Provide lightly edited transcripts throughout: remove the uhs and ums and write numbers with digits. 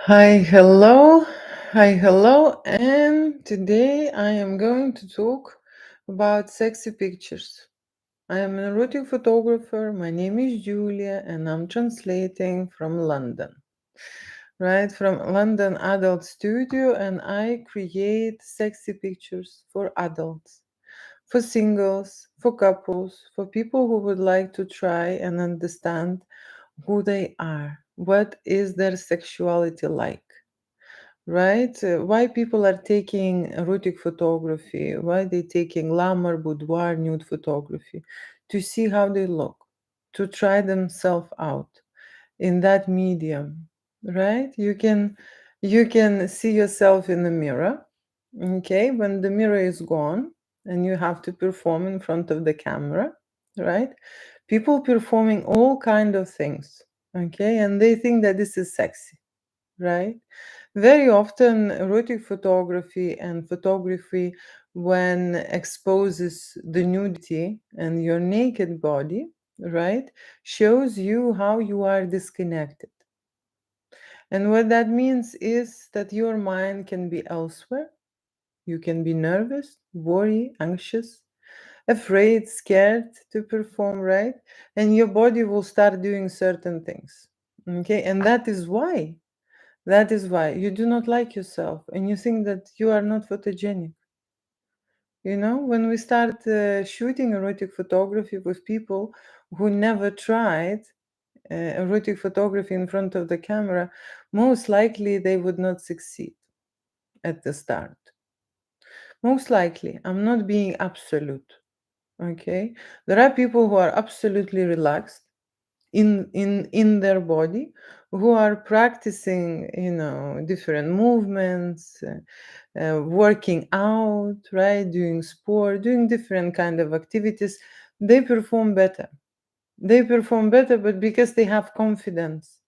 Hi, hello, and today I am going to talk about sexy pictures. I am an erotic photographer. My name is Julia, and I'm translating from London, right? From London Adult Studio, and I create sexy pictures for adults, for singles, for couples, for people who would like to try and understand who they are, what is their sexuality like, right? Why people are taking erotic photography, why they taking glamour, boudoir, nude photography, to see how they look, to try themselves out in that medium, right? You can see yourself in the mirror, okay? When the mirror is gone and you have to perform in front of the camera, right? People performing all kind of things, okay? And they think that this is sexy, right? Very often, erotic photography and photography, when exposes the nudity and your naked body, right, shows you how you are disconnected. And what that means is that your mind can be elsewhere. You can be nervous, worry, anxious, afraid, scared to perform, right? And your body will start doing certain things. Okay, and that is why you do not like yourself and you think that you are not photogenic. When we start shooting erotic photography with people who never tried erotic photography in front of the camera, most likely they would not succeed at the start. Most likely, I'm not being absolute. Okay, there are people who are absolutely relaxed in their body, who are practicing different movements, working out, right, doing sport, doing different kind of activities. They perform better but because they have confidence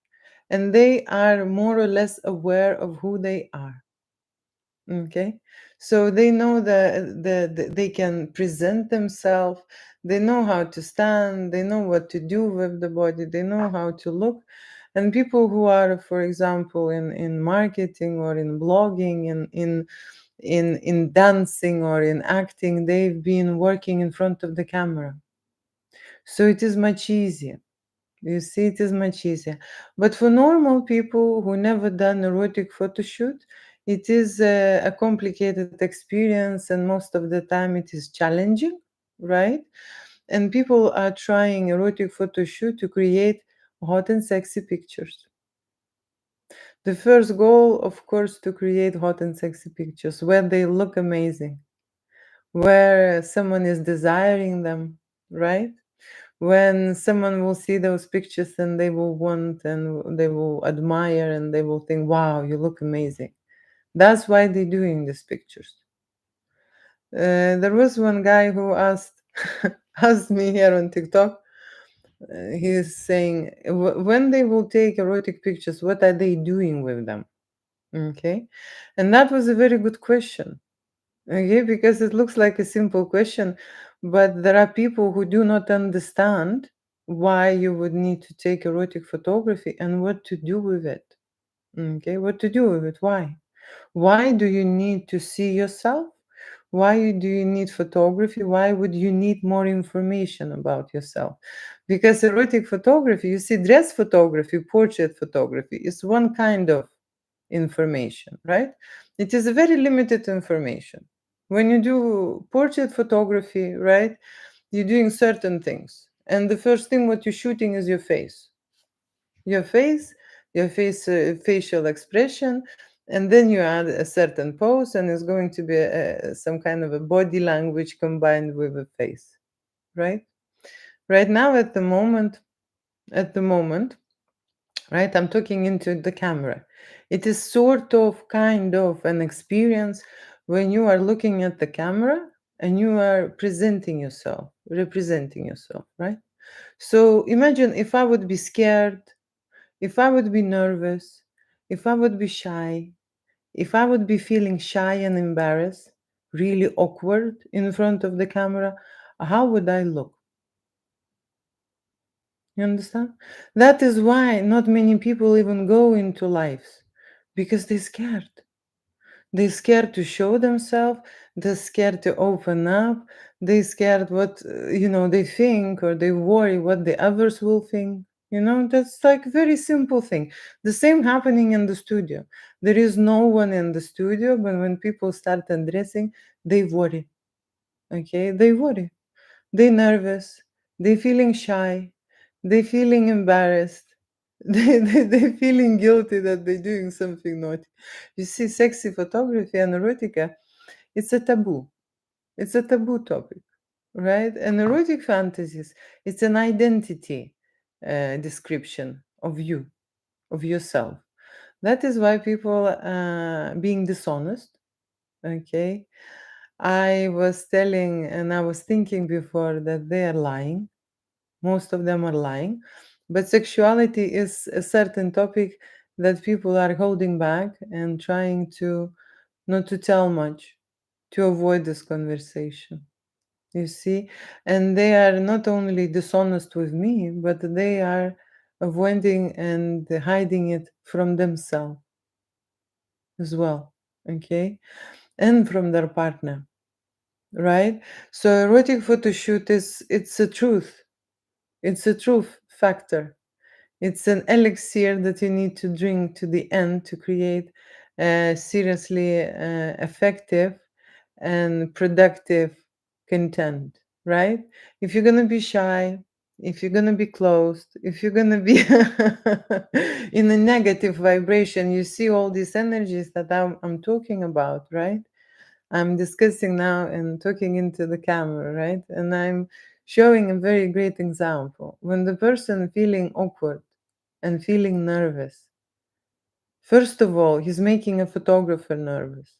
and they are more or less aware of who they are. Okay, so they know that they can present themselves, they know how to stand, they know what to do with the body, they know how to look. And people who are, for example, in marketing or in blogging, in dancing or in acting, they've been working in front of the camera, so it is much easier. You see, it is much easier. But for normal people who never done erotic photo shoot, it is a complicated experience, and most of the time it is challenging, right? And people are trying erotic photo shoot to create hot and sexy pictures. The first goal, of course, to create hot and sexy pictures where they look amazing, where someone is desiring them, right? When someone will see those pictures and they will want and they will admire and they will think, wow, you look amazing. That's why they're doing these pictures. There was one guy who asked asked me here on TikTok. He's saying, when they will take erotic pictures, what are they doing with them? Okay, and that was a very good question. Okay, because it looks like a simple question, but there are people who do not understand why you would need to take erotic photography and what to do with it. Okay, what to do with it? Why? Why do you need to see yourself? Why do you need photography? Why would you need more information about yourself? Because erotic photography, you see, dress photography, portrait photography is one kind of information, right? It is a very limited information. When you do portrait photography, right, you're doing certain things. And the first thing what you're shooting is your face. Your face, facial expression, and then you add a certain pose, and it's going to be some kind of a body language combined with a face, right? Right now, at the moment, right, I'm talking into the camera. It is sort of kind of an experience when you are looking at the camera and you are presenting yourself, representing yourself, right? So imagine if I would be scared, if I would be nervous, if I would be shy, if I would be feeling shy and embarrassed, really awkward in front of the camera, how would I look? You understand? That is why not many people even go into lives, because they're scared. They're scared to show themselves. They're scared to open up. They're scared what they think, or they worry what the others will think. That's like very simple thing. The same happening in the studio. There is no one in the studio, but when people start undressing, they worry. Okay, they worry. They nervous. They feeling shy. They feeling embarrassed. They feeling guilty that they're doing something naughty. You see, sexy photography and erotica, it's a taboo. It's a taboo topic, right? And erotic fantasies, it's an identity description of you, of yourself. That is why people being dishonest. Okay, I was telling and I was thinking before that they are lying. Most of them are lying. But sexuality is a certain topic that people are holding back and trying to not to tell much, to avoid this conversation. You see? And they are not only dishonest with me, but they are avoiding and hiding it from themselves as well. Okay? And from their partner. Right? So erotic photo shoot it's a truth. It's a truth factor. It's an elixir that you need to drink to the end to create seriously effective and productive content, right? If you're going to be shy, if you're going to be closed, if you're going to be in a negative vibration, you see all these energies that I'm talking about, right? I'm discussing now and talking into the camera, right? And I'm showing a very great example. When the person feeling awkward and feeling nervous, first of all, he's making a photographer nervous.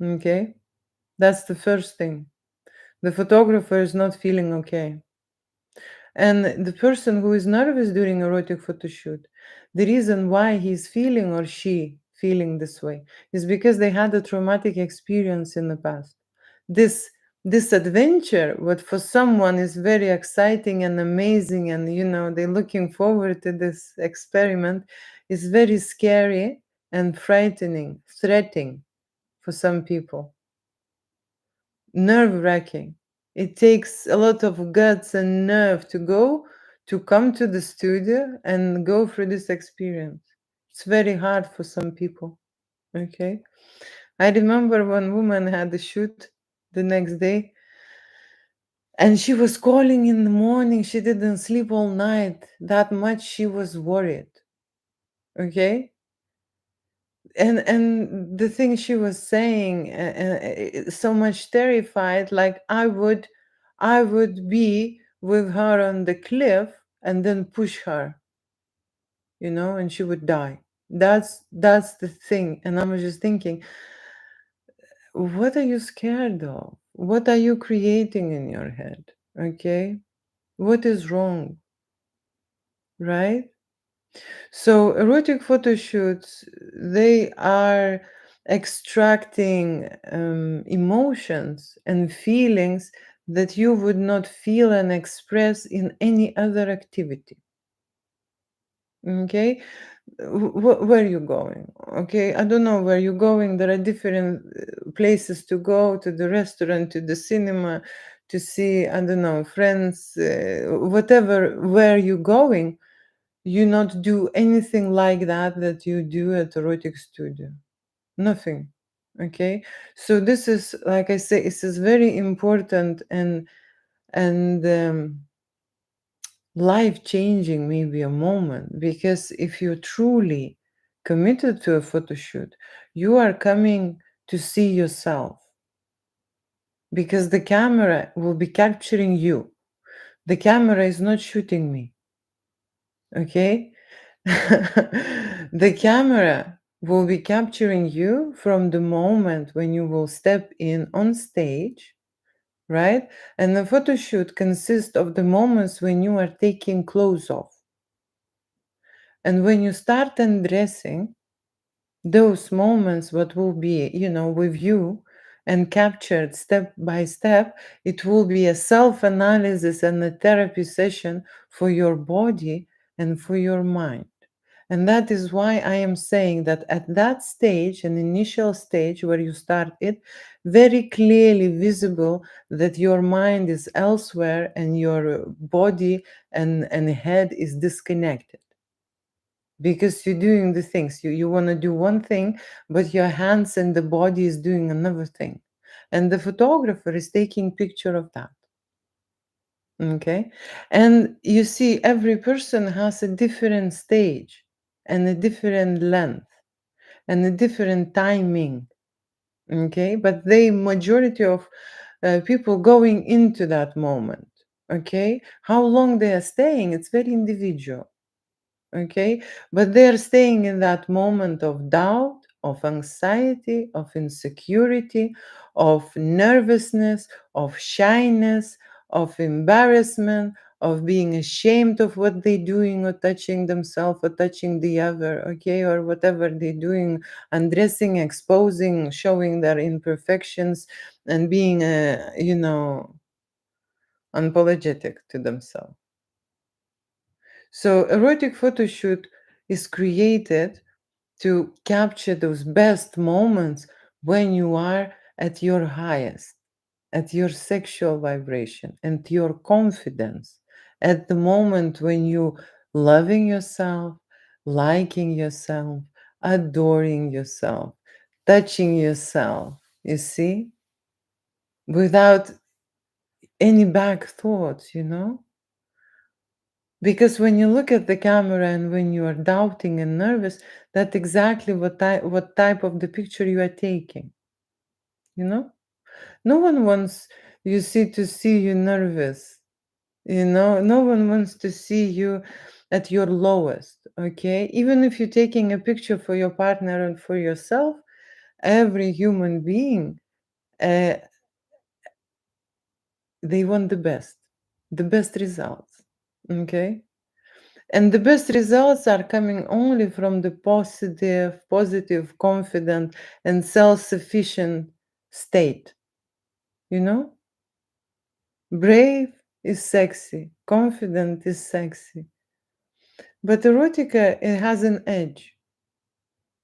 Okay? That's the first thing. The photographer is not feeling okay. And the person who is nervous during erotic photo shoot, the reason why he's feeling or she feeling this way is because they had a traumatic experience in the past. This this adventure, what for someone is very exciting and amazing, and they're looking forward to this experiment, is very scary and frightening, threatening for some people, nerve-wracking. It takes a lot of guts and nerve to come to the studio and go through this experience. It's very hard for some people. Okay. I remember one woman had a shoot the next day, and she was calling in the morning. She didn't sleep all night. That much she was worried. Okay. And the thing she was saying, so much terrified, like I would be with her on the cliff and then push her, and she would die. That's the thing. And I was just thinking, what are you scared of? What are you creating in your head? Okay, what is wrong, right? So erotic photo shoots, they are extracting emotions and feelings that you would not feel and express in any other activity. Okay, where are you going? Okay, I don't know where you're going. There are different places to go, to the restaurant, to the cinema, to see, I don't know, friends, whatever, where you're going. You not do anything like that you do at erotic studio. Nothing. Okay. So this is, like I say, this is very important and life changing, maybe a moment, because if you're truly committed to a photo shoot, you are coming to see yourself, because the camera will be capturing you. The camera is not shooting me. Okay. The camera will be capturing you from the moment when you will step in on stage, right? And the photo shoot consists of the moments when you are taking clothes off. And when you start undressing, those moments, what will be, with you and captured step by step, it will be a self-analysis and a therapy session for your body and for your mind. And that is why I am saying that at that stage, an initial stage where you start it, very clearly visible that your mind is elsewhere and your body and head is disconnected. Because you're doing the things. You want to do one thing, but your hands and the body is doing another thing. And the photographer is taking picture of that. Okay. And you see, every person has a different stage and a different length and a different timing. Okay. But the majority of people going into that moment. Okay. How long they are staying, it's very individual. Okay. But they're staying in that moment of doubt, of anxiety, of insecurity, of nervousness, of shyness, of embarrassment, of being ashamed of what they're doing or touching themselves or touching the other, okay, or whatever they're doing, undressing, exposing, showing their imperfections, and being, unapologetic to themselves. So, erotic photo shoot is created to capture those best moments when you are at your highest, at your sexual vibration and your confidence, at the moment when you loving yourself, liking yourself, adoring yourself, touching yourself, you see, without any back thoughts, Because when you look at the camera and when you are doubting and nervous, that's exactly what type of the picture you are taking, you know? No one wants to see you nervous, No one wants to see you at your lowest, okay? Even if you're taking a picture for your partner and for yourself, every human being, uh, they want the best results, okay? And the best results are coming only from the positive, confident, and self sufficient state. You know? Brave is sexy, confident is sexy. But erotica, it has an edge.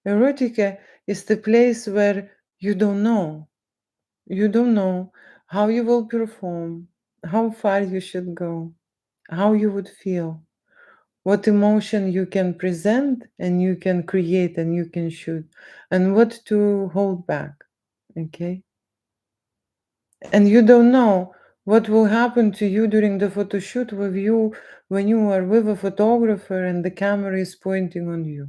Erotica is the place where you don't know. You don't know how you will perform, how far you should go, how you would feel, what emotion you can present and you can create and you can shoot, and what to hold back. Okay. And you don't know what will happen to you during the photo shoot with you when you are with a photographer and the camera is pointing on you.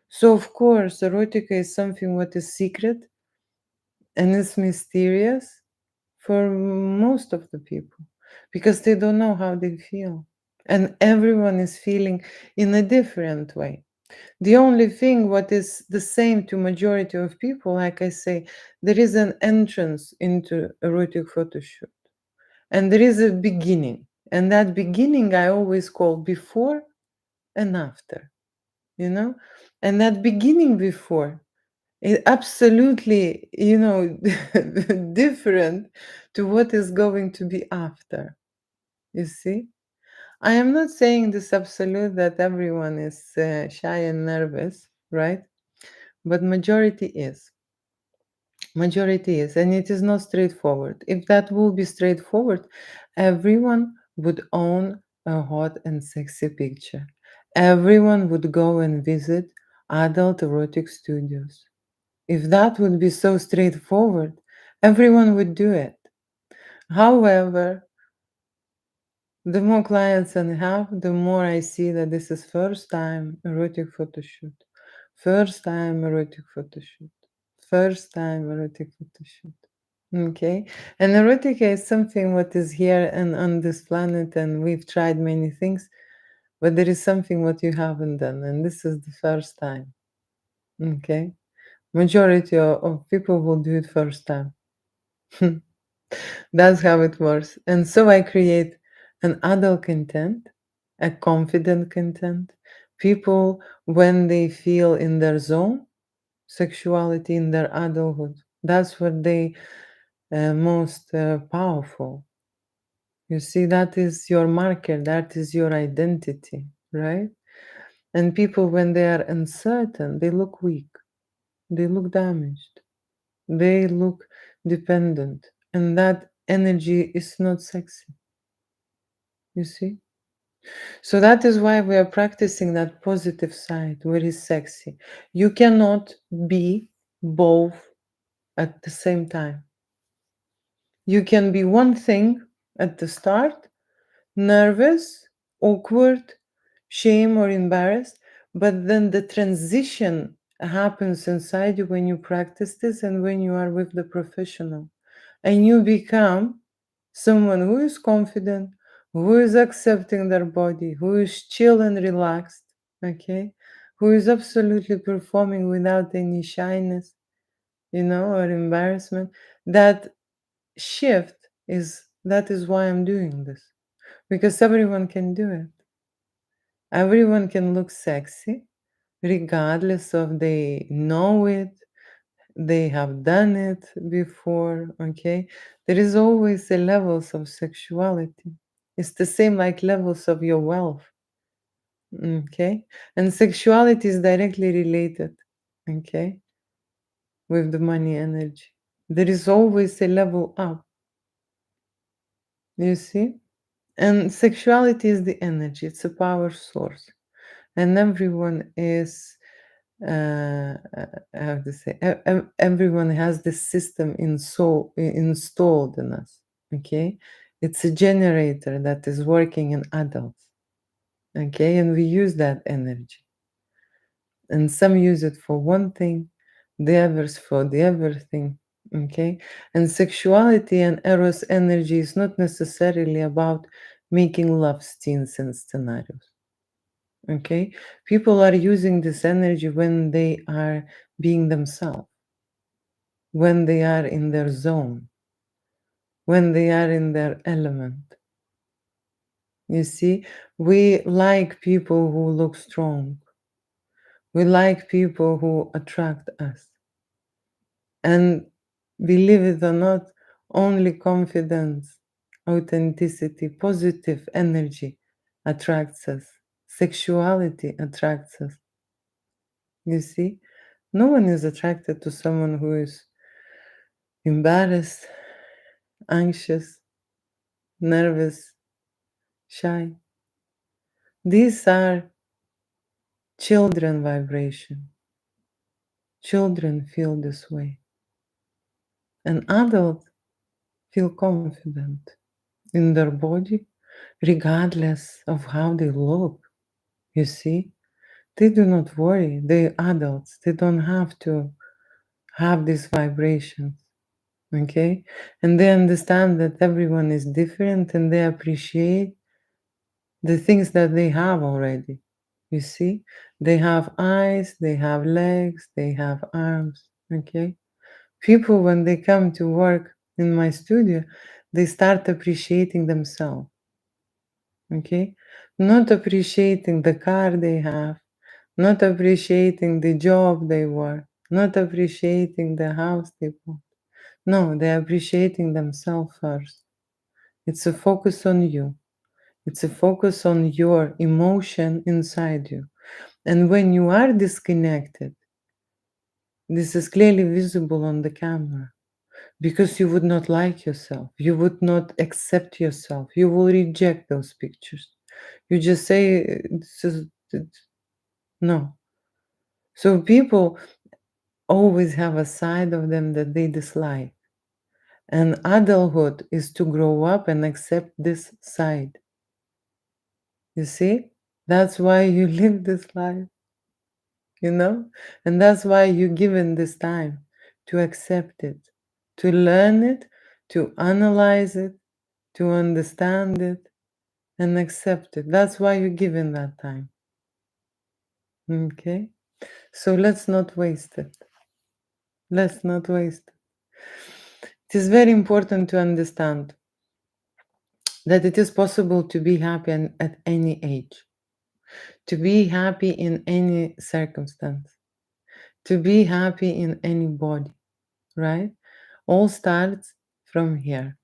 So of course erotica is something what is secret and is mysterious for most of the people because they don't know how they feel, and everyone is feeling in a different way. The only thing what is the same to majority of people, like I say, there is an entrance into erotic photo shoot, and there is a beginning, and that beginning I always call before and after, you know, and that beginning before is absolutely, different to what is going to be after. You see, I am not saying this absolute that everyone is shy and nervous, right? But majority is, and it is not straightforward. If that would be straightforward, everyone would own a hot and sexy picture. Everyone would go and visit adult erotic studios. If that would be so straightforward, everyone would do it. However, the more clients I have, the more I see that this is first time erotic photo shoot. First time erotic photo shoot. First time erotic photo shoot. Okay. And erotica is something what is here and on this planet, and we've tried many things, but there is something what you haven't done, and this is the first time. Okay. Majority of people will do it first time. That's how it works. And so I create an adult content, a confident content. People, when they feel in their zone, sexuality in their adulthood, that's what they most powerful. You see, that is your marker, that is your identity, right? And people, when they are uncertain, they look weak, they look damaged, they look dependent. And that energy is not sexy, you see? So that is why we are practicing that positive side where is sexy. You cannot be both at the same time. You can be one thing at the start, nervous, awkward, shame, or embarrassed, but then the transition happens inside you when you practice this and when you are with the professional. And you become someone who is confident, who is accepting their body, who is chill and relaxed, okay? Who is absolutely performing without any shyness, or embarrassment. That shift is why I'm doing this. Because everyone can do it. Everyone can look sexy, regardless of they know it, they have done it before, okay? There is always a levels of sexuality. It's the same like levels of your wealth, okay? And sexuality is directly related, okay, with the money energy. There is always a level up, you see? And sexuality is the energy, it's a power source. And everyone is how to say everyone has this system installed in us, okay? It's a generator that is working in adults, okay? And we use that energy, and some use it for one thing, the others for the other thing, okay? And sexuality and eros energy is not necessarily about making love scenes and scenarios. Okay, people are using this energy when they are being themselves, when they are in their zone, when they are in their element. You see, we like people who look strong, we like people who attract us. And believe it or not, only confidence, authenticity, positive energy attracts us, sexuality attracts us. You see, no one is attracted to someone who is embarrassed, anxious, nervous, shy. These are children vibration. Children feel this way. And adults feel confident in their body regardless of how they look. You see, they do not worry. They're adults. They don't have to have these vibrations. Okay? And they understand that everyone is different and they appreciate the things that they have already. You see, they have eyes, they have legs, they have arms. Okay? People, when they come to work in my studio, they start appreciating themselves. Okay? Not appreciating the car they have, not appreciating the job they work, not appreciating the house they bought. No, they're appreciating themselves first. It's a focus on you. It's a focus on your emotion inside you. And when you are disconnected, this is clearly visible on the camera because you would not like yourself. You would not accept yourself. You will reject those pictures. You just say, this is, no. So people always have a side of them that they dislike. And adulthood is to grow up and accept this side. You see? That's why you live this life, you know? And that's why you're given this time to accept it, to learn it, to analyze it, to understand it, and accept it. That's why you're given that time. Okay? So let's not waste it. Let's not waste it. It is very important to understand that it is possible to be happy at any age, to be happy in any circumstance, to be happy in any body, right? All starts from here,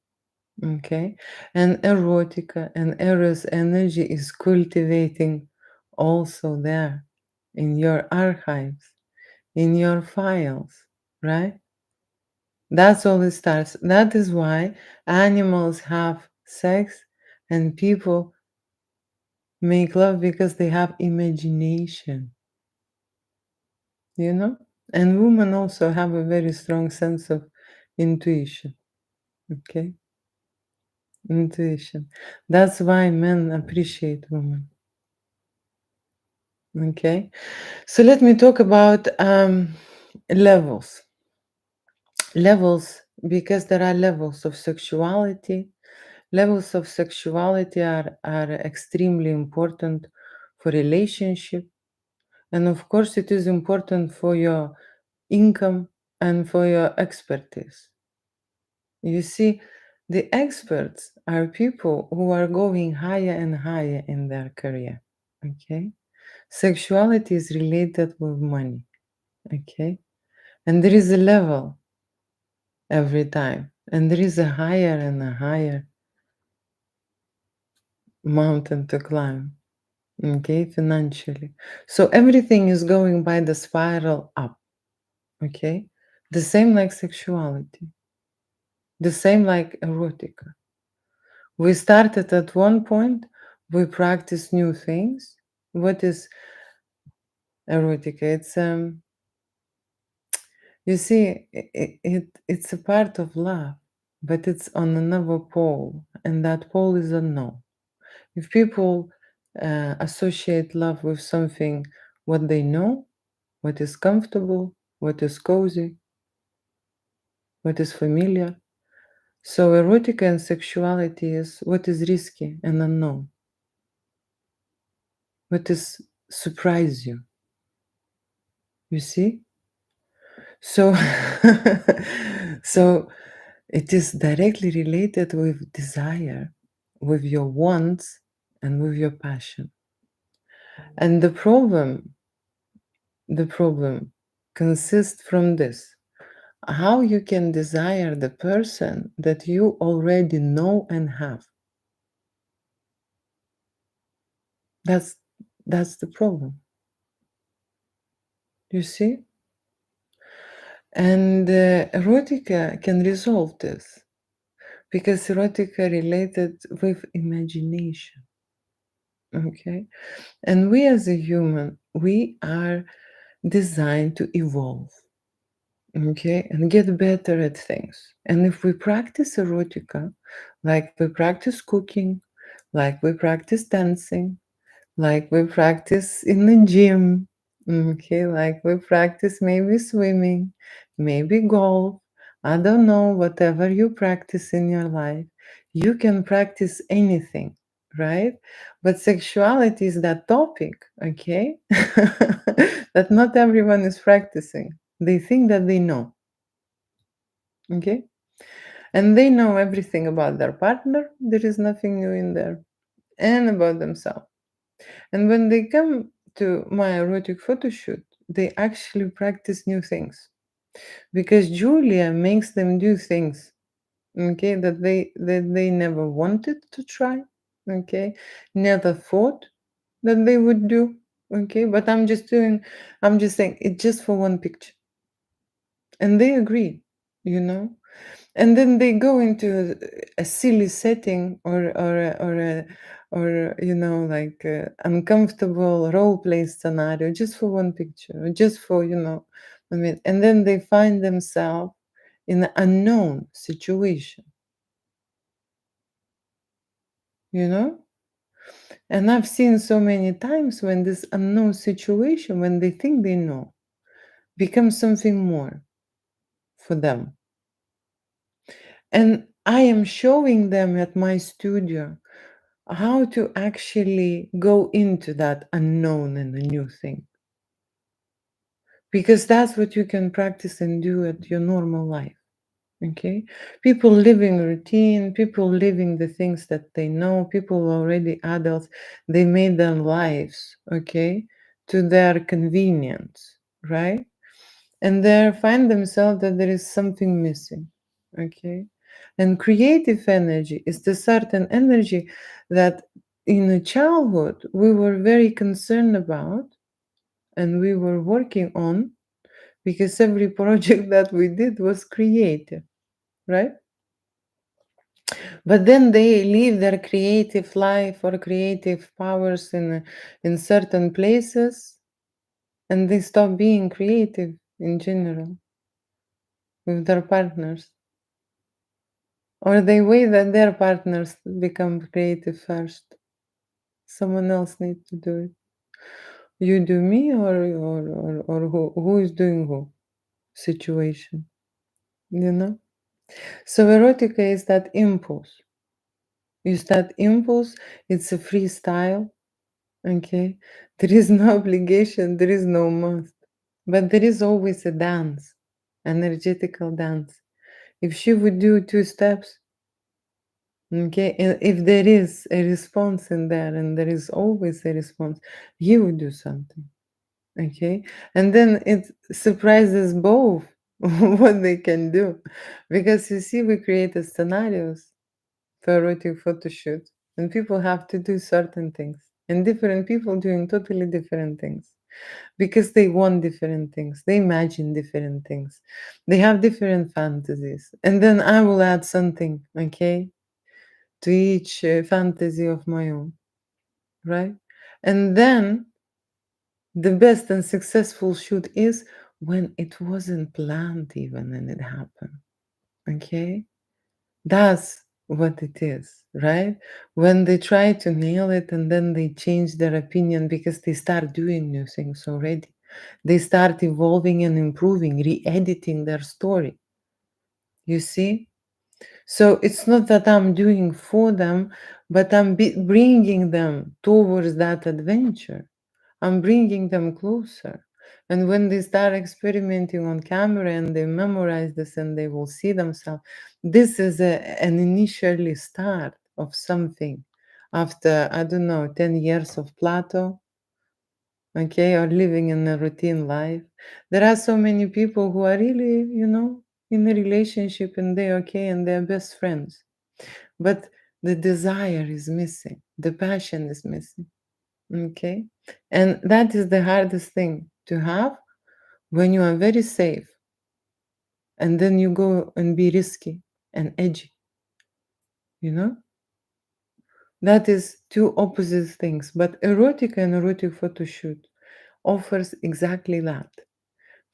okay? And erotica and eros energy is cultivating also there in your archives, in your files, right? That's all it starts. That is why animals have sex and people make love, because they have imagination, you know? And women also have a very strong sense of intuition, okay? Intuition. That's why men appreciate women, okay? So let me talk about levels. Levels, because there are levels of sexuality. Levels of sexuality are extremely important for relationship. And of course, it is important for your income and for your expertise. You see, the experts are people who are going higher and higher in their career. Okay? Sexuality is related with money. Okay? And there is a level every time. And there is a higher and a higher mountain to climb. Okay? Financially. So everything is going by the spiral up. Okay? The same like sexuality. The same like erotica. We started at one point, we practice new things. What is erotica? It's you see, it's a part of love, but it's on another pole, and that pole is unknown. If people associate love with something what they know, what is comfortable, what is cozy, what is familiar. So erotica and sexuality is what is risky and unknown, what is surprise you. You see? So so it is directly related with desire, with your wants, and with your passion. And the problem consists from this. How you can desire the person that you already know and have. That's that's the problem. You see? And erotica can resolve this, because erotica related with imagination. Okay? And we as a human, we are designed to evolve, okay, and get better at things. And if we practice erotica, like we practice cooking, like we practice dancing, like we practice in the gym, okay, like we practice maybe swimming, maybe golf, I don't know, whatever you practice in your life, you can practice anything, right? But sexuality is that topic, okay, that not everyone is practicing. They think that they know, okay? And they know everything about their partner, there is nothing new in there, and about themselves. And when they come to my erotic photo shoot, they actually practice new things, because Julia makes them do things, okay, that they never wanted to try, okay, never thought that they would do, okay. But I'm just saying it's just for one picture, and they agree, you know. And then they go into a silly setting, or like uncomfortable role play scenario, just for one picture, or just for, I mean, and then they find themselves in an unknown situation, you know. And I've seen so many times when this unknown situation, when they think they know, becomes something more for them. And I am showing them at my studio how to actually go into that unknown and a new thing, because that's what you can practice and do at your normal life. Okay, people living routine, people living the things that they know, people already adults, they made their lives, okay, to their convenience, right? And they find themselves that there is something missing, okay. And creative energy is the certain energy that in the childhood, we were very concerned about and we were working on because every project that we did was creative, right? But then they leave their creative life or creative powers in certain places and they stop being creative in general with their partners. Or they wait that their partners become creative first. Someone else needs to do it. You do me or who is doing who situation, you know? So erotica is that impulse. Is that impulse, it's a freestyle, okay? There is no obligation, there is no must. But there is always a dance, energetical dance. If she would do 2 steps, okay, and if there is a response in there, and there is always a response, you would do something, okay? And then it surprises both what they can do. Because you see, we created scenarios for erotic photo shoot, and people have to do certain things, and different people doing totally different things because they want different things, they imagine different things, they have different fantasies, and then I will add something, okay, to each fantasy of my own, right? And then the best and successful shoot is when it wasn't planned even and it happened, okay? That's what it is, right? When they try to nail it and then they change their opinion because they start doing new things already. They start evolving and improving, re-editing their story. You see? So it's not that I'm doing for them, but I'm bringing them towards that adventure. I'm bringing them closer. And when they start experimenting on camera and they memorize this and they will see themselves, this is an initially start of something after, I don't know, 10 years of plateau, okay, or living in a routine life. There are so many people who are really, in a relationship and they're okay and they're best friends. But the desire is missing, the passion is missing. Okay. And that is the hardest thing to have when you are very safe and then you go and be risky and edgy, you know? That is two opposite things. But erotic and erotic photo shoot offers exactly that.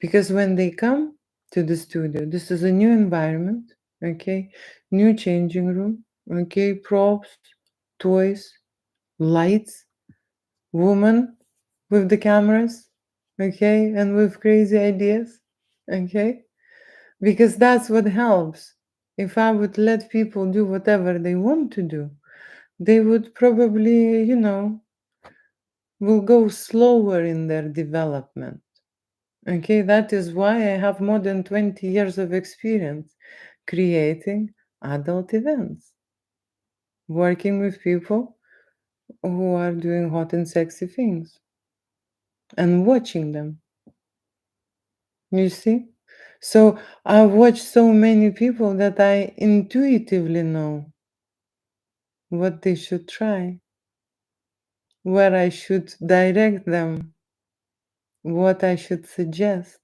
Because when they come to the studio, this is a new environment, okay? New changing room, okay? Props, toys, lights, woman with the cameras, okay, and with crazy ideas, okay, because that's what helps. If I would let people do whatever they want to do, they would probably, will go slower in their development. Okay, that is why I have more than 20 years of experience creating adult events, working with people who are doing hot and sexy things and watching them. You see? So I watch so many people that I intuitively know what they should try, where I should direct them, what I should suggest,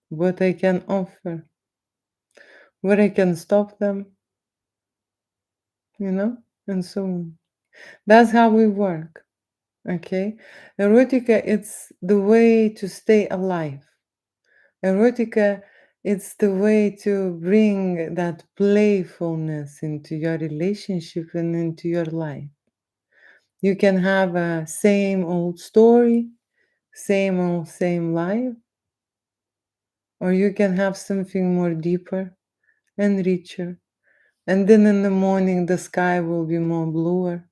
what I can offer, where I can stop them, and so on. That's how we work. Okay? Erotica, it's the way to stay alive. Erotica, it's the way to bring that playfulness into your relationship and into your life. You can have a same old story, same old, same life, or you can have something more deeper and richer. And then in the morning, the sky will be more bluer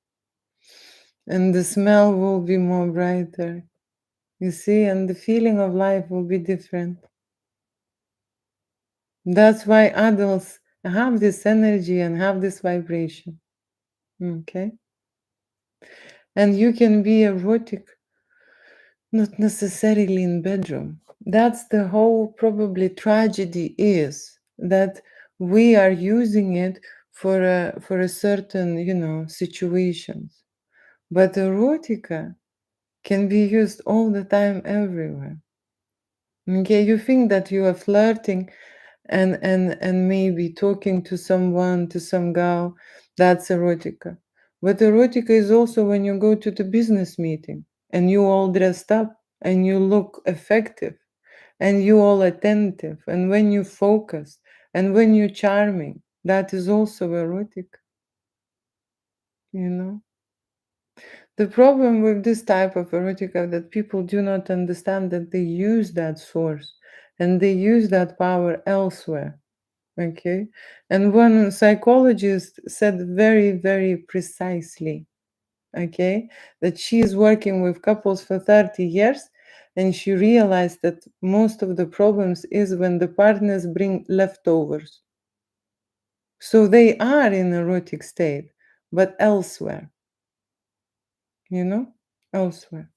and the smell will be more brighter. You see, and the feeling of life will be different. That's why adults have this energy and have this vibration. Okay? And you can be erotic, not necessarily in bedroom. That's the whole probably tragedy is that we are using it for a certain, situations. But erotica can be used all the time, everywhere. Okay, you think that you are flirting and maybe talking to someone, to some girl, that's erotica. But erotica is also when you go to the business meeting and you all dressed up and you look effective and you all attentive and when you focus and when you're charming, that is also erotic, you know. The problem with this type of erotica that people do not understand that they use that source and they use that power elsewhere. Okay. And one psychologist said very, very precisely, okay, that she is working with couples for 30 years and she realized that most of the problems is when the partners bring leftovers. So they are in erotic state, but elsewhere, you know, elsewhere.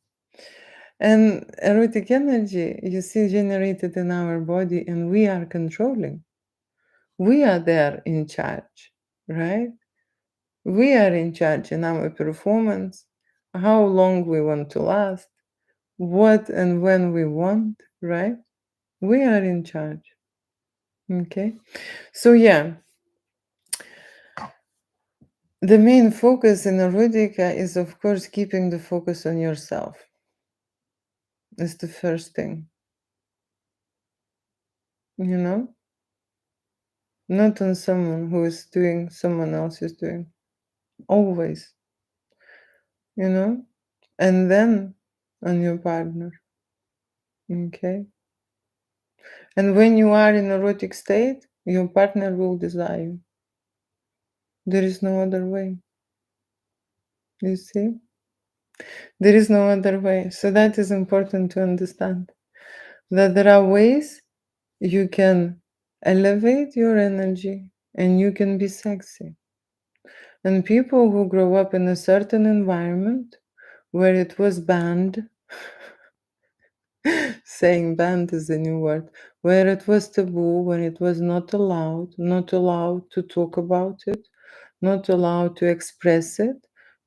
And erotic energy, you see, generated in our body, and we are controlling. We are there in charge, right? We are in charge in our performance, how long we want to last, what and when we want, right? We are in charge. Okay. So, yeah, the main focus in erotica is, of course, keeping the focus on yourself. Is the first thing, you know? Not on someone who is doing, someone else is doing. Always, you know? And then on your partner. Okay. And when you are in erotic state, your partner will desire you. There is no other way. You see? There is no other way. So that is important to understand. That there are ways you can elevate your energy and you can be sexy. And people who grow up in a certain environment where it was banned, saying banned is a new word, where it was taboo, when it was not allowed to talk about it, not allowed to express it,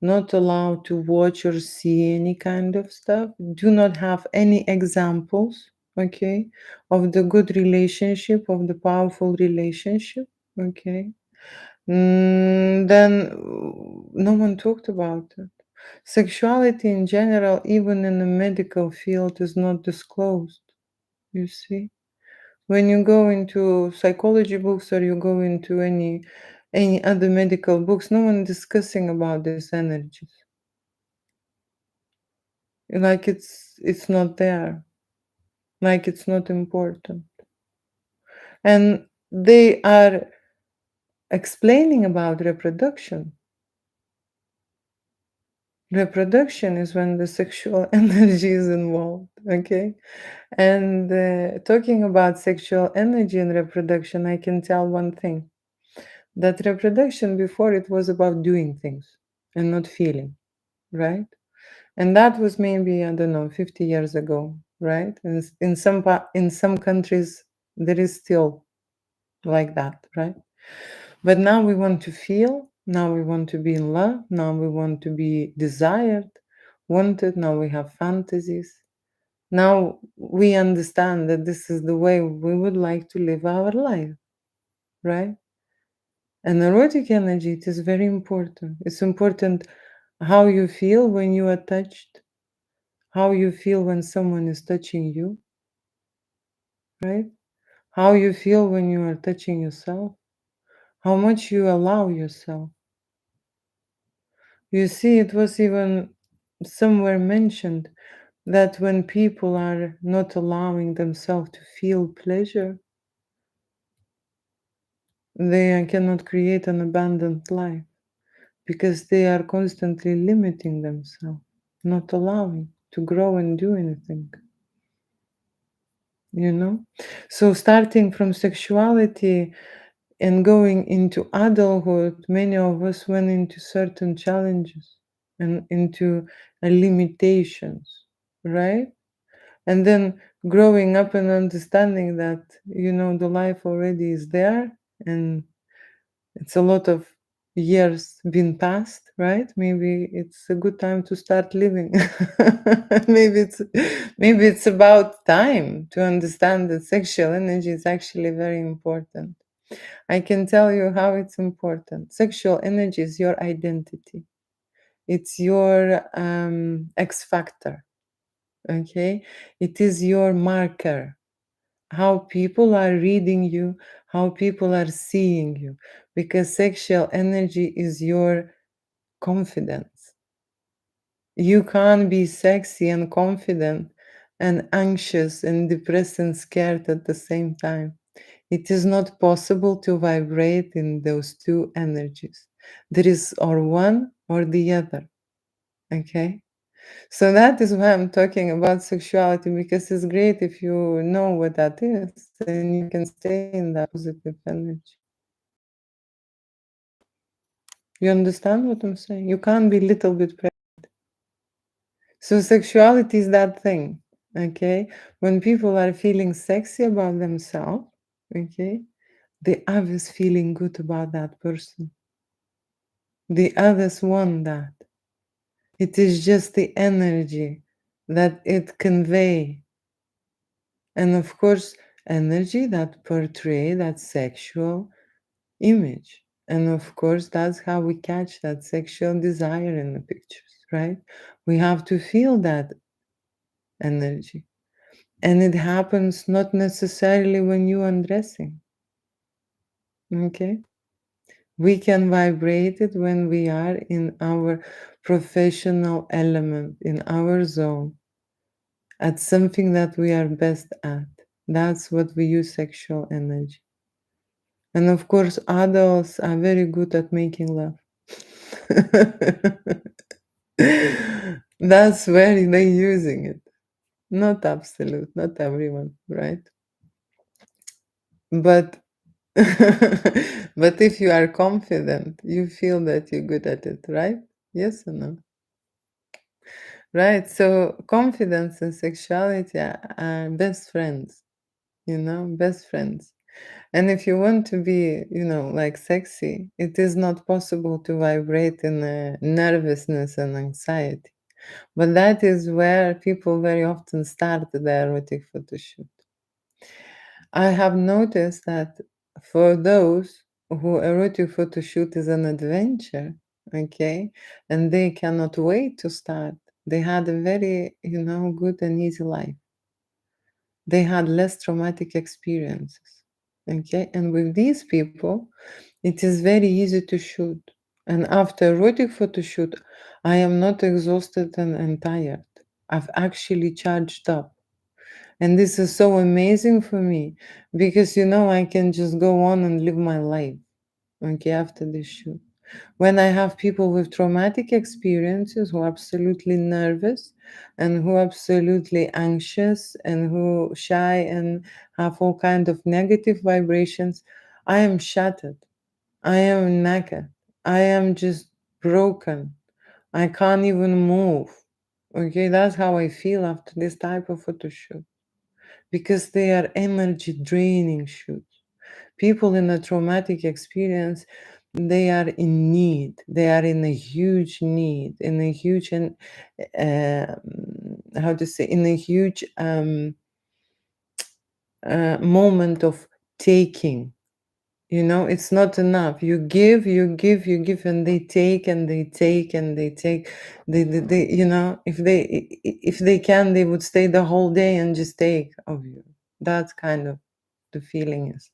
not allowed to watch or see any kind of stuff, do not have any examples, okay, of the good relationship, of the powerful relationship, okay, then no one talked about it. Sexuality in general, even in the medical field, is not disclosed, you see. When you go into psychology books or you go into any other medical books, no one discussing about these energies. Like it's not there. Like it's not important. And they are explaining about reproduction. Reproduction is when the sexual energy is involved, okay? And talking about sexual energy and reproduction, I can tell one thing, that reproduction before it was about doing things and not feeling, right? And that was maybe, I don't know, 50 years ago, right? And in some countries, there is still like that, right? But now we want to feel, now we want to be in love, now we want to be desired, wanted, now we have fantasies. Now we understand that this is the way we would like to live our life, right? And erotic energy, it is very important. It's important how you feel when you are touched, how you feel when someone is touching you, right? How you feel when you are touching yourself, how much you allow yourself. You see, it was even somewhere mentioned that when people are not allowing themselves to feel pleasure, they cannot create an abundant life because they are constantly limiting themselves, not allowing to grow and do anything, you know? So, starting from sexuality and going into adulthood, many of us went into certain challenges and into limitations, right? And then growing up and understanding that, the life already is there and it's a lot of, years been passed, right? Maybe it's a good time to start living. maybe it's maybe it's about time to understand that sexual energy is actually very important. I can tell you how it's important. Sexual energy is your identity. It's your X factor. Okay, it is your marker, how people are reading you, how people are seeing you, because sexual energy is your confidence. You can't be sexy and confident and anxious and depressed and scared at the same time. It is not possible to vibrate in those two energies. There is or one or the other. Okay? So that is why I'm talking about sexuality, because it's great if you know what that is and you can stay in that positive energy. You understand what I'm saying? You can't be little bit pregnant. So sexuality is that thing, okay? When people are feeling sexy about themselves, okay, the others feeling good about that person. The others want that. It is just the energy that it convey. And of course, energy that portray that sexual image. And of course, that's how we catch that sexual desire in the pictures, right? We have to feel that energy. And it happens not necessarily when you undressing. Okay? We can vibrate it when we are in our professional element, in our zone, at something that we are best at. That's what we use sexual energy. And of course, adults are very good at making love. That's where they're using it. Not absolute, not everyone, right? But but if you are confident, you feel that you're good at it, right? Yes or no? Right. So confidence and sexuality are best friends, best friends. And if you want to be, like sexy, it is not possible to vibrate in nervousness and anxiety. But that is where people very often start the erotic photo shoot. I have noticed that for those who erotic photo shoot is an adventure, okay, and they cannot wait to start, they had a very, good and easy life. They had less traumatic experiences, okay, and with these people, it is very easy to shoot. And after erotic photo shoot, I am not exhausted and tired. I've actually charged up. And this is so amazing for me because I can just go on and live my life, okay, after this shoot. When I have people with traumatic experiences who are absolutely nervous and who are absolutely anxious and who shy and have all kind of negative vibrations, I am shattered. I am naked. I am just broken. I can't even move. Okay, that's how I feel after this type of photo shoot because they are energy draining shoots. People in a traumatic experience, they are in need. They are in a huge need, in a huge and how to say, in a huge moment of taking. It's not enough. You give, you give, you give, and they take and they take and they take. They if they can, they would stay the whole day and just take of you. That's kind of the feeling is.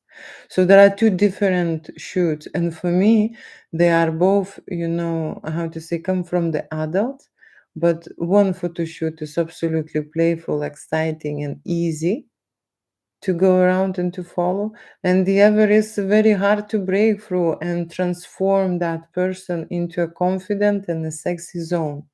So there are two different shoots, and for me, they are both, how to say, come from the adult, but one photo shoot is absolutely playful, exciting, and easy to go around and to follow, and the other is very hard to break through and transform that person into a confident and a sexy zone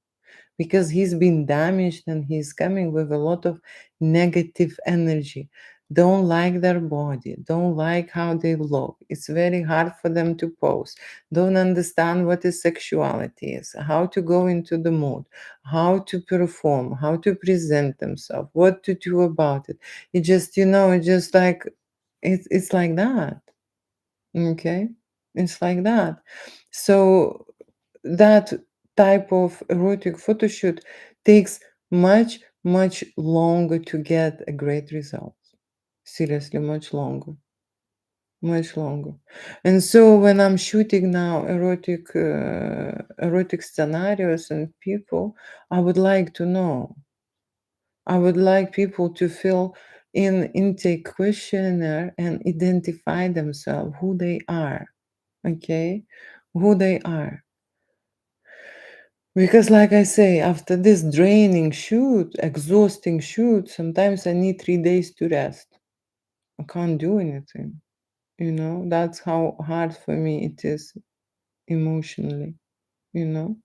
because he's been damaged and he's coming with a lot of negative energy, don't like their body, don't like how they look, it's very hard for them to pose, don't understand what is sexuality is, how to go into the mood, how to perform, how to present themselves, what to do about it. It just it's like that. Okay. It's like that. So that type of erotic photo shoot takes much, much longer to get a great result. Seriously, much longer. Much longer. And so when I'm shooting now erotic scenarios and people, I would like to know. I would like people to fill in intake questionnaire and identify themselves, who they are. Okay? Who they are. Because like I say, after this draining shoot, exhausting shoot, sometimes I need 3 days to rest. I can't do anything. That's how hard for me it is emotionally, you know.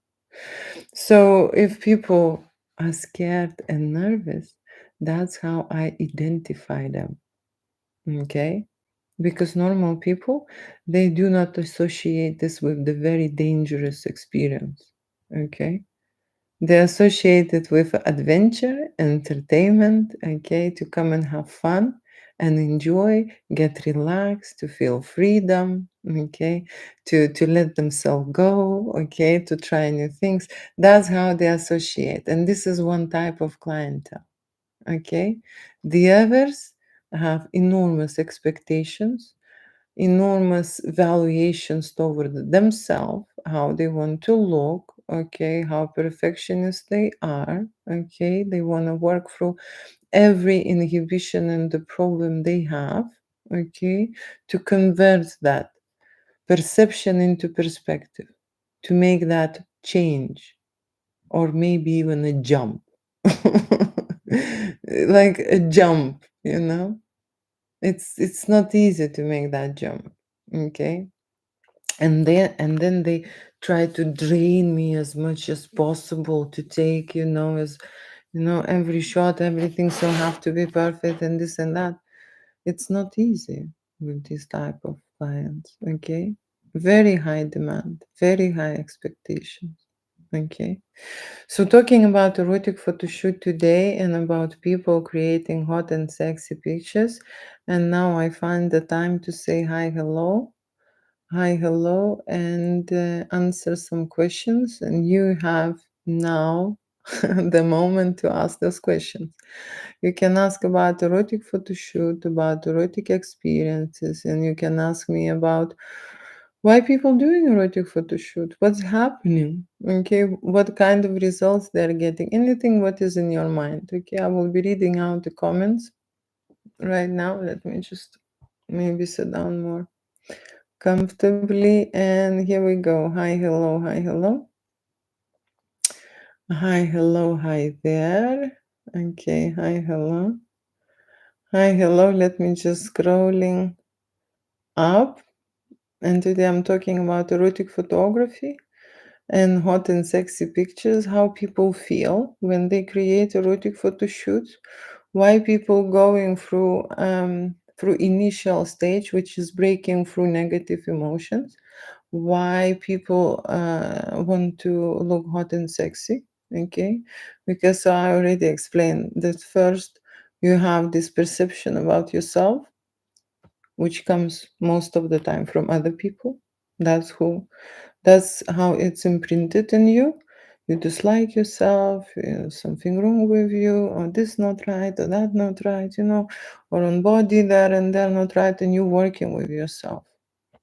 So if people are scared and nervous, that's how I identify them. Okay? Because normal people, they do not associate this with the very dangerous experience. Okay? They associate it with adventure, entertainment, okay, to come and have fun and enjoy, get relaxed, to feel freedom, okay, to let themselves go, okay, to try new things. That's how they associate. And this is one type of clientele, okay. The others have enormous expectations, enormous valuations toward themselves, how they want to look, okay, how perfectionist they are, okay, they want to work through every inhibition and the problem they have, okay, to convert that perception into perspective, to make that change, or maybe even a jump. Like a jump, it's not easy to make that jump, okay. And then they try to drain me as much as possible to take, as every shot, everything so have to be perfect and this and that. It's not easy with this type of clients, okay. Very high demand, very high expectations, okay. So talking about erotic photo shoot today and about people creating hot and sexy pictures, and now I find the time to say hi, hello. Hi, hello, and answer some questions. And you have now the moment to ask those questions. You can ask about erotic photo shoot, about erotic experiences, and you can ask me about why people doing erotic photo shoot, what's happening, okay, what kind of results they're getting, anything what is in your mind. Okay, I will be reading out the comments right now. Let me just maybe sit down more comfortably, and here we go. Hi, hello, hi, hello. Hi, hello, hi there. Okay, hi, hello. Hi, hello. Let me just scrolling up. And today I'm talking about erotic photography and hot and sexy pictures, how people feel when they create erotic photo shoots, why people going through initial stage, which is breaking through negative emotions, why people want to look hot and sexy, okay. Because I already explained that first you have this perception about yourself, which comes most of the time from other people. That's how it's imprinted in you. You dislike yourself, something wrong with you, or this not right, or that not right, or on body there and there not right, and you're working with yourself.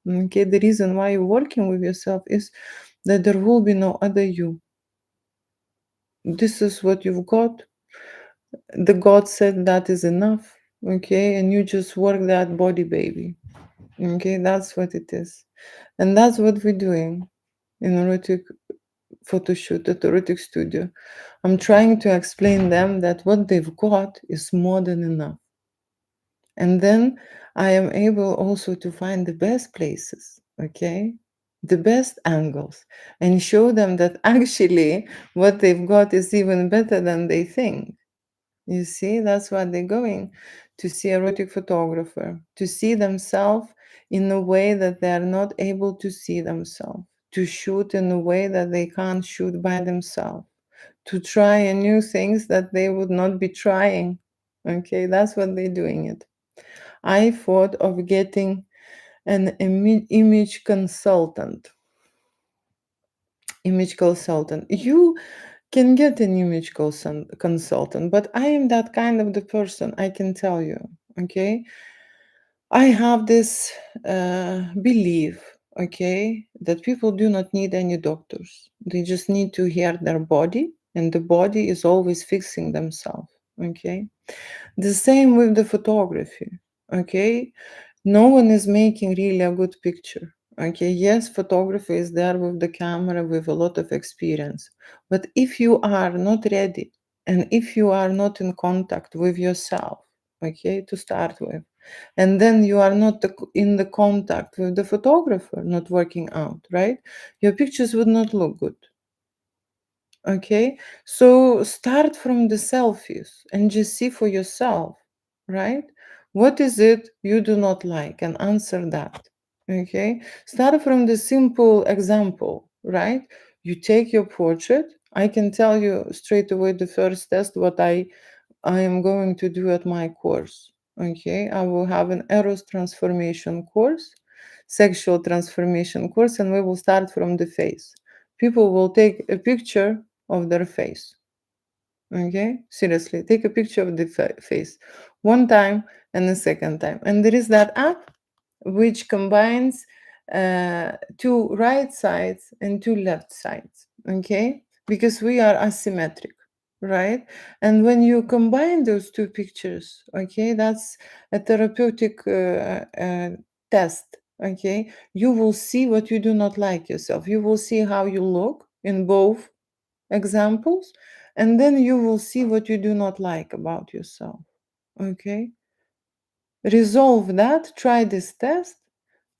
Okay, the reason why you're working with yourself is that there will be no other you. This is what you've got. The God said that is enough. Okay, and you just work that body, baby. Okay, that's what it is. And that's what we're doing in erotic photo shoot at erotic studio. I'm trying to explain them that what they've got is more than enough. And then I am able also to find the best places, okay? The best angles, and show them that actually what they've got is even better than they think. You see, that's why they're going to see erotic photographer, to see themselves in a way that they are not able to see themselves, to shoot in a way that they can't shoot by themselves, to try new things that they would not be trying. Okay, that's what they're doing it. I thought of getting an image consultant. Image consultant. You can get an image consultant, but I am that kind of the person, I can tell you. Okay, I have this belief, okay, that people do not need any doctors. They just need to hear their body, and the body is always fixing themselves. Okay, the same with the photography. Okay, no one is making really a good picture. Okay, yes, photography is there with the camera with a lot of experience. But if you are not ready and if you are not in contact with yourself, okay, to start with, and then you are not in the contact with the photographer, not working out, right? Your pictures would not look good. Okay, so start from the selfies and just see for yourself, right? What is it you do not like and answer that. Okay, start from the simple example, right? You take your portrait. I can tell you straight away the first test what I am going to do at my course. Okay, I will have an eros transformation course, sexual transformation course, and we will start from the face. People will take a picture of their face. Okay, seriously, take a picture of the face one time and a second time. And there is that app which combines two right sides and two left sides. Okay, because we are asymmetric, right? And when you combine those two pictures, okay, that's a therapeutic test. Okay, you will see what you do not like yourself. You will see how you look in both examples, and then you will see what you do not like about yourself. Okay, resolve that, try this test,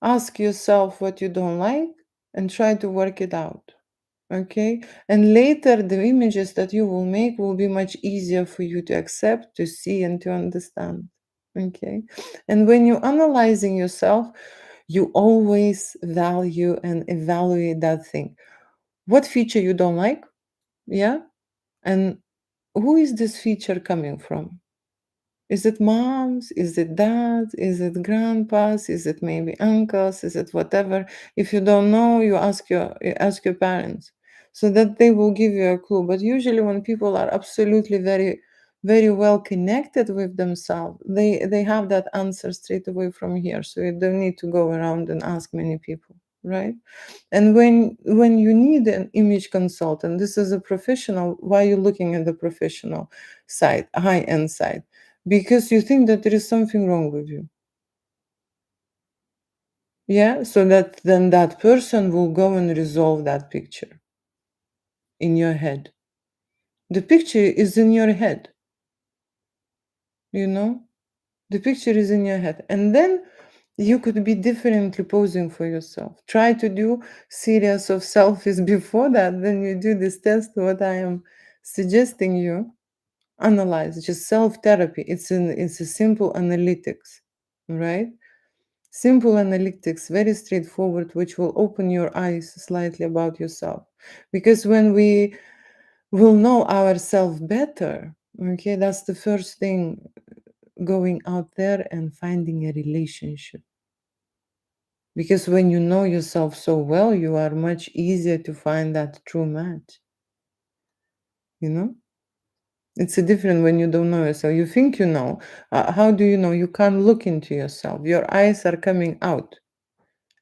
ask yourself what you don't like, and try to work it out. Okay, and later the images that you will make will be much easier for you to accept, to see, and to understand. Okay, and when you're analyzing yourself, you always value and evaluate that thing. What feature you don't like? Yeah, and who is this feature coming from? Is it moms? Is it dads? Is it grandpas? Is it maybe uncles? Is it whatever? If you don't know, you ask your parents so that they will give you a clue. But usually when people are absolutely very well connected with themselves, they have that answer straight away from here. So you don't need to go around and ask many people, right? And when you need an image consultant, this is a professional. Why are you looking at the professional side, high end side? Because you think that there is something wrong with you. Yeah, so that then that person will go and resolve that picture in your head. The picture is in your head, you know? The picture is in your head. And then you could be differently posing for yourself. Try to do series of selfies before that. Then you do this test, what I am suggesting you. Analyze, just self-therapy. It's a simple analytics, right? Simple analytics, very straightforward, which will open your eyes slightly about yourself. Because when we will know ourselves better, okay, that's the first thing, going out there and finding a relationship. Because when you know yourself so well, you are much easier to find that true match. You know? It's a different when you don't know yourself. You think you know. How do you know? You can't look into yourself. Your eyes are coming out.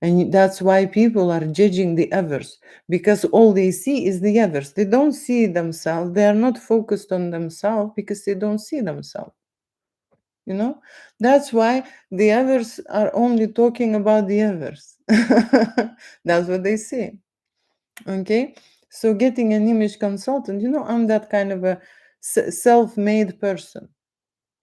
And that's why people are judging the others, because all they see is the others. They don't see themselves. They are not focused on themselves because they don't see themselves. You know, that's why the others are only talking about the others. That's what they see. Okay, so getting an image consultant, I'm that kind of a self-made person.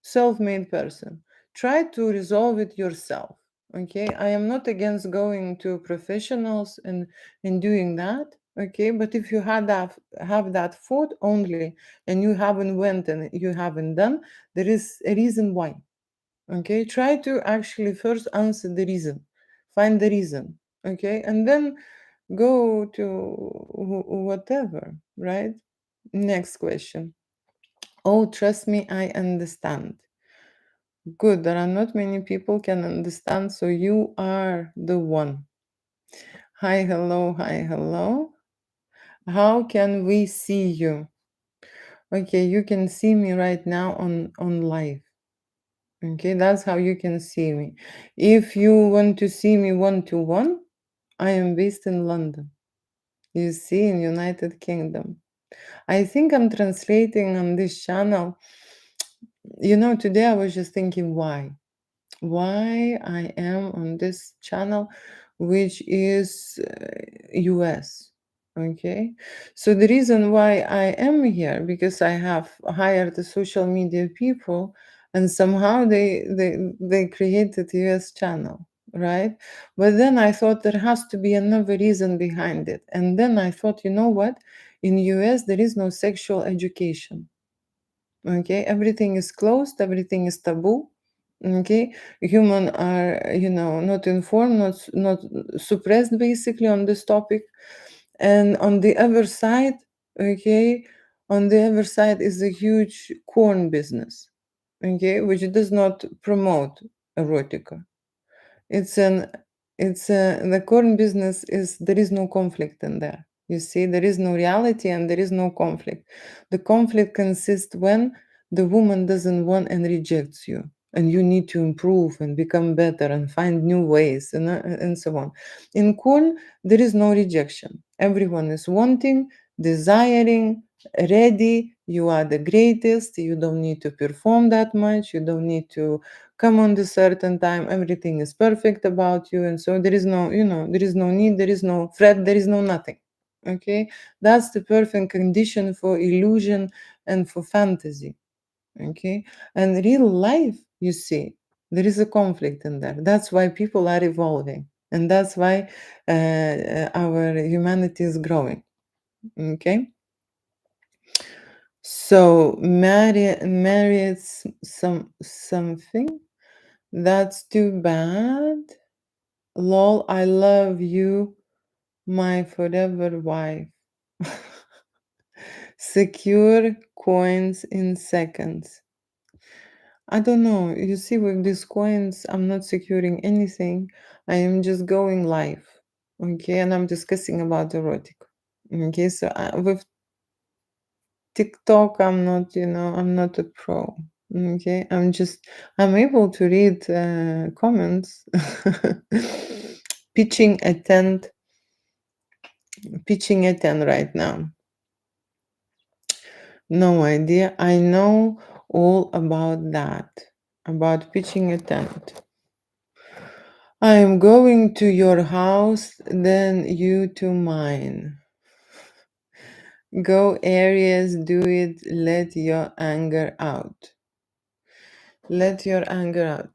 Self-made person. Try to resolve it yourself. Okay, I am not against going to professionals and doing that. Okay, but if you have that thought only and you haven't went and you haven't done, there is a reason why. Okay, try to actually first answer the reason, find the reason. Okay, and then go to whatever, right? Next question. Oh, trust me, I understand. Good. There are not many people can understand, so you are the one. Hi, hello, hi, hello. How can we see you? Okay, you can see me right now on live. Okay, that's how you can see me. If you want to see me one to one, I am based in London. You see, in United Kingdom. I think I'm translating on this channel. Today I was just thinking why I am on this channel, which is US. Okay, so the reason why I am here because I have hired the social media people, and somehow they created US channel, right? But then I thought there has to be another reason behind it, and then I thought, you know what? In US there is no sexual education. Okay, everything is closed, everything is taboo. Okay, human are not informed, not suppressed basically on this topic. And on the other side, okay, on the other side is a huge corn business, okay, which does not promote erotica. It's an it's the corn business is there is no conflict in there. You see, there is no reality and there is no conflict. The conflict consists when the woman doesn't want and rejects you, and you need to improve and become better and find new ways and so on. In corn, there is no rejection. Everyone is wanting, desiring, ready. You are the greatest. You don't need to perform that much. You don't need to come on this certain time, everything is perfect about you, and so there is no there is no need, there is no threat, there is no nothing. Okay, that's the perfect condition for illusion and for fantasy. Okay, and real life, you see, there is a conflict in there. That's why people are evolving, and that's why our humanity is growing. Okay, so married something. That's too bad. Lol, I love you, my forever wife. Secure coins in seconds. I don't know. You see, with these coins, I'm not securing anything. I am just going live. Okay, and I'm discussing about erotic. Okay, so with TikTok, I'm not a pro. Okay, I'm able to read comments. pitching a tent, pitching a tent right now. No idea. I know all about that, about pitching a tent. I am going to your house, then you to mine. Go Aries, do it, let your anger out. Let your anger out.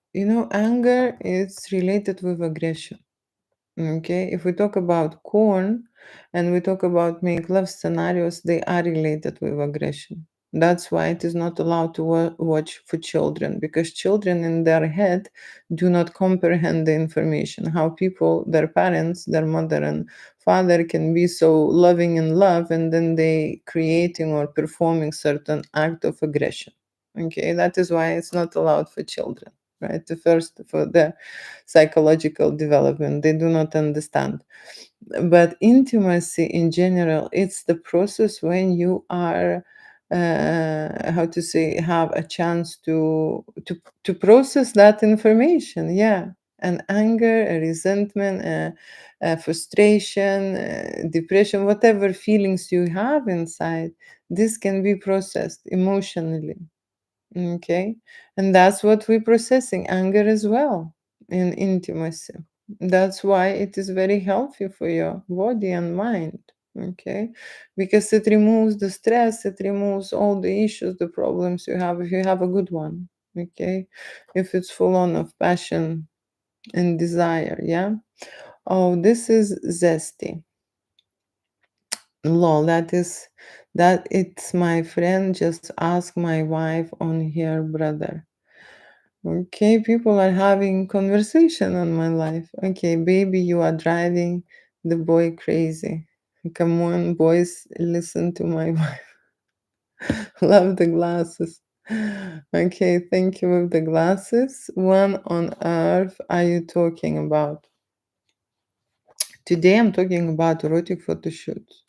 Anger is related with aggression. Okay, if we talk about corn and we talk about make love scenarios, they are related with aggression. That's why it is not allowed to watch for children, because children in their head do not comprehend the information. How people, their parents, their mother and father can be so loving in love, and then they creating or performing certain act of aggression. Okay, that is why it's not allowed for children, right? The first for the psychological development, they do not understand. But intimacy in general, it's the process when you are how to say, have a chance to process that information. Yeah, and anger, a resentment, a frustration, depression, whatever feelings you have inside, this can be processed emotionally. Okay. And that's what we're processing, anger as well in intimacy. That's why it is very healthy for your body and mind. Okay. Because it removes the stress, it removes all the issues, the problems you have if you have a good one. Okay. If it's full on of passion and desire. Yeah. Oh, this is zesty. Lol, that it's my friend. Just ask my wife on her brother. Okay, people are having conversation on my life. Okay, baby, you are driving the boy crazy. Come on, boys, listen to my wife. Love the glasses. Okay, thank you with the glasses. When on earth are you talking about? Today I'm talking about erotic photo shoots.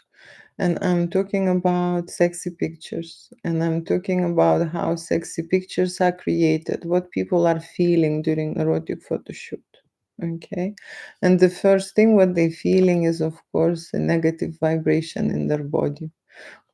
And I'm talking about sexy pictures. And I'm talking about how sexy pictures are created, what people are feeling during erotic photo shoot. Okay. And the first thing what they're feeling is, of course, a negative vibration in their body.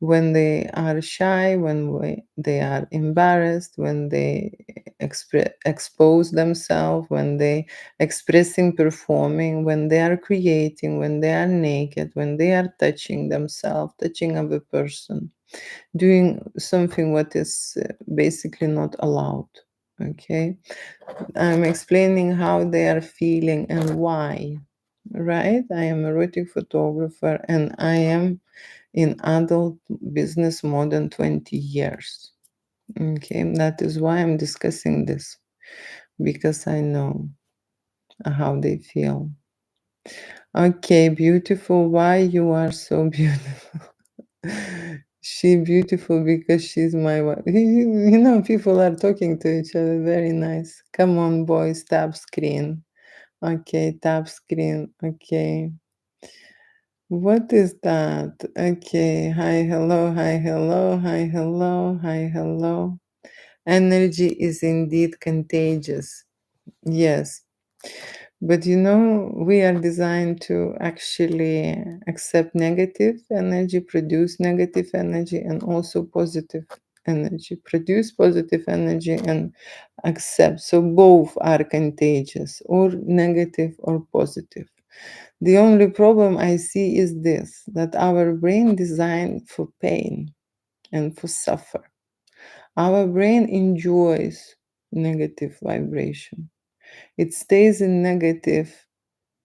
When they are shy, when they are embarrassed, when they expose themselves, when they expressing, performing, when they are creating, when they are naked, when they are touching themselves, touching other person, doing something what is basically not allowed. Okay, I'm explaining how they are feeling and why. Right, I am a erotic photographer and I am in adult business more than 20 years. Okay, that is why I'm discussing this, because I know how they feel. Okay, beautiful. Why you are so beautiful? She beautiful because she's my wife. You know, people are talking to each other. Very nice. Come on, boys, tap screen. Okay, tap screen. Okay. What is that? Okay. Hi, hello, hi, hello, hi, hello, hi, hello. Energy is indeed contagious. Yes. But you know, we are designed to actually accept negative energy, produce negative energy, and also positive energy. Produce positive energy and accept. So both are contagious, or negative or positive. The only problem I see is this, that our brain designed for pain and for suffer. Our brain enjoys negative vibration. It stays in negative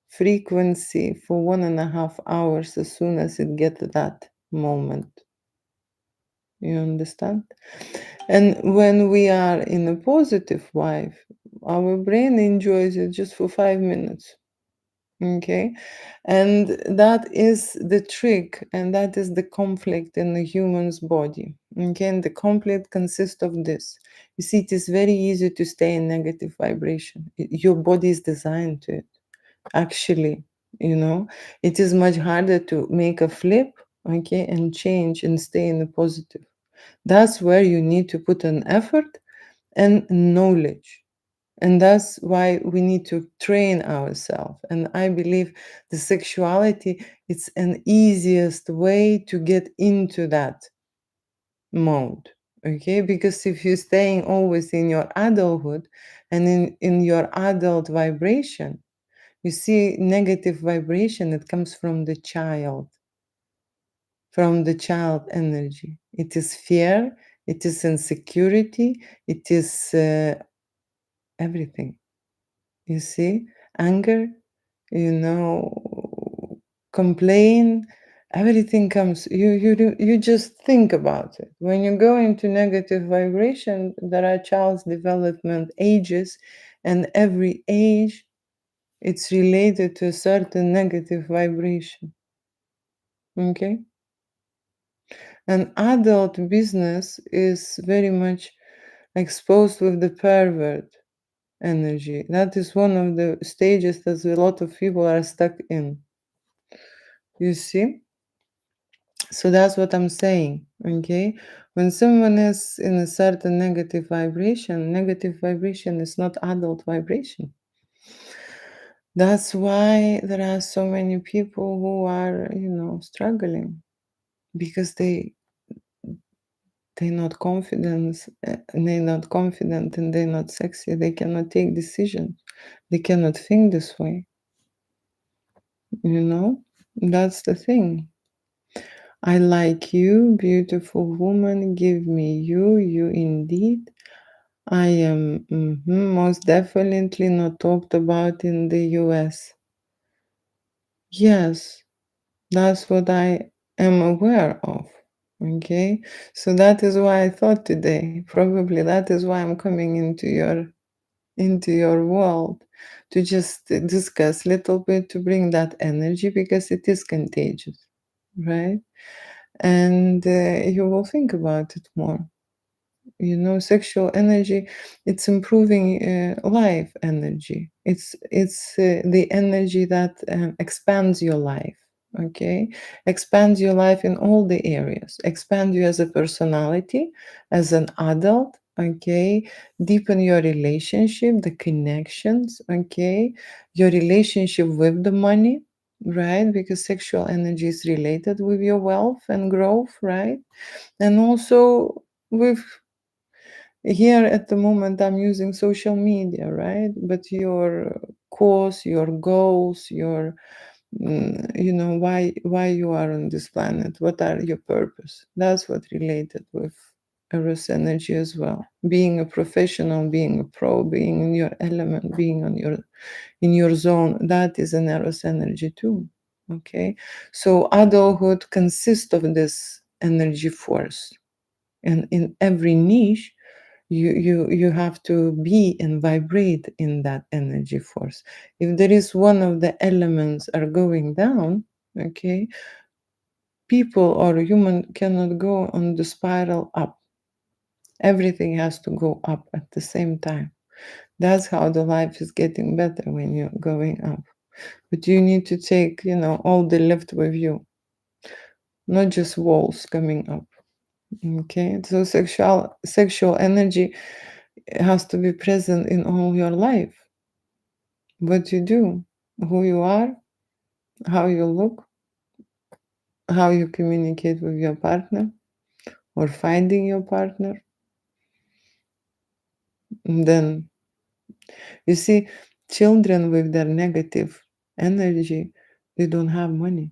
frequency for 1.5 hours as soon as it gets that moment. You understand? And when we are in a positive vibe, our brain enjoys it just for 5 minutes. Okay, and that is the trick, and that is the conflict in the human's body. Okay, and the conflict consists of this. You see, it is very easy to stay in negative vibration. Your body is designed to it. Actually, you know, it is much harder to make a flip, okay, and change and stay in the positive. That's where you need to put an effort and knowledge, and that's why we need to train ourselves. And I believe the sexuality, it's an easiest way to get into that mode. Okay, because if you're staying always in your adulthood and in your adult vibration, you see negative vibration, it comes from the child energy. It is fear, it is insecurity, it is everything. You see, anger, you know, complain, everything comes. You just think about it. When you go into negative vibration, there are child's development ages, and every age it's related to a certain negative vibration. Okay, an adult business is very much exposed with the pervert energy. That is one of the stages that a lot of people are stuck in. You see? So that's what I'm saying. Okay? When someone is in a certain negative vibration is not adult vibration. That's why there are so many people who are, struggling because they're not confident, and they're not sexy. They cannot take decisions. They cannot think this way. You know, that's the thing. I like you, beautiful woman. Give me you, you indeed. I am most definitely not talked about in the US. Yes, that's what I am aware of. Okay, so that is why I thought today. Probably that is why I'm coming into your world to just discuss a little bit, to bring that energy, because it is contagious, right? And you will think about it more. sexual energy, it's improving life energy. It's the energy that expands your life. Okay, expands your life in all the areas, expand you as a personality, as an adult. Okay, deepen your relationship, the connections. Okay, your relationship with the money, right? Because sexual energy is related with your wealth and growth, right? And also with, here at the moment I'm using social media, right? But your cause, your goals, your why you are on this planet, what are your purpose, that's what related with eros energy as well. Being a professional, being a pro, being in your element, being on your in your zone, that is an eros energy too. Okay, so adulthood consists of this energy force, and in every niche you have to be and vibrate in that energy force. If there is one of the elements are going down, okay, people or human cannot go on the spiral up. Everything has to go up at the same time. That's how the life is getting better, when you're going up. But you need to take, all the lift with you, not just walls coming up. Okay, so sexual energy has to be present in all your life. What you do, who you are, how you look, how you communicate with your partner or finding your partner. And then you see, children with their negative energy, they don't have money.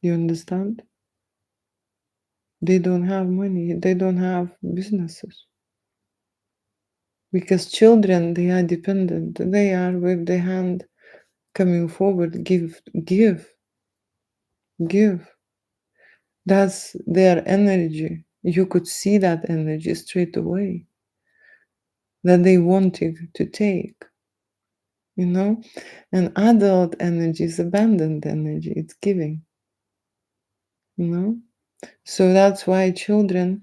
You understand? They don't have money, they don't have businesses. Because children, they are dependent. They are with the hand coming forward, give. That's their energy. You could see that energy straight away, that they wanted to take, you know? And adult energy is abundant energy, it's giving, you know? So that's why children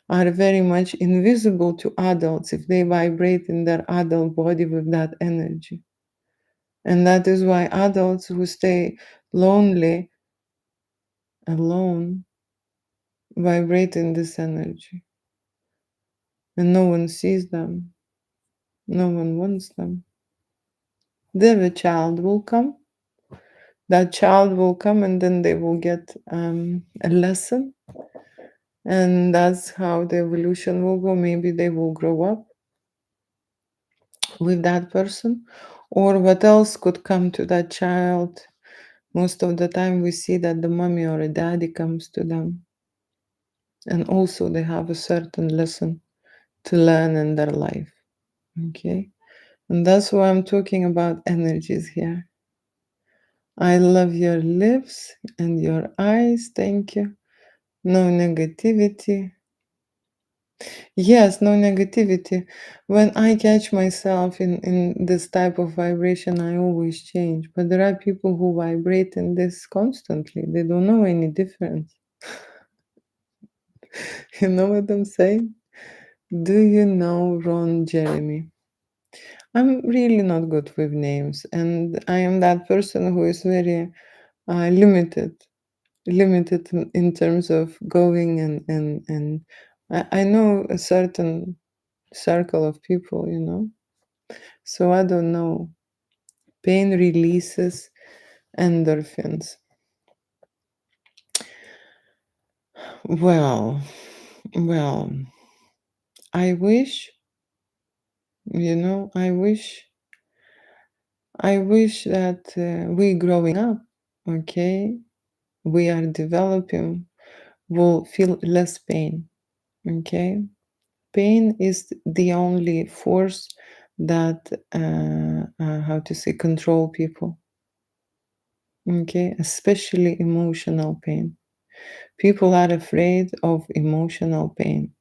are very much invisible to adults if they vibrate in their adult body with that energy. And that is why adults who stay lonely, alone, vibrate in this energy. And no one sees them, no one wants them. Then a child will come. That child will come, and then they will get a lesson. And that's how the evolution will go. Maybe they will grow up with that person. Or what else could come to that child? Most of the time, we see that the mommy or a daddy comes to them. And also, they have a certain lesson to learn in their life. Okay? And that's why I'm talking about energies here. I love your lips and your eyes. Thank you. No negativity. Yes, no negativity. When I catch myself in this type of vibration, I always change. But there are people who vibrate in this constantly. They don't know any difference. You know what I'm saying? Do you know Ron Jeremy? I'm really not good with names, and I am that person who is very limited in terms of going and I know a certain circle of people, so I don't know. Pain releases endorphins. Well, I wish, I wish that we growing up, okay, we are developing, will feel less pain, okay. Pain is the only force that, how to say, control people. Okay, especially emotional pain. People are afraid of emotional pain,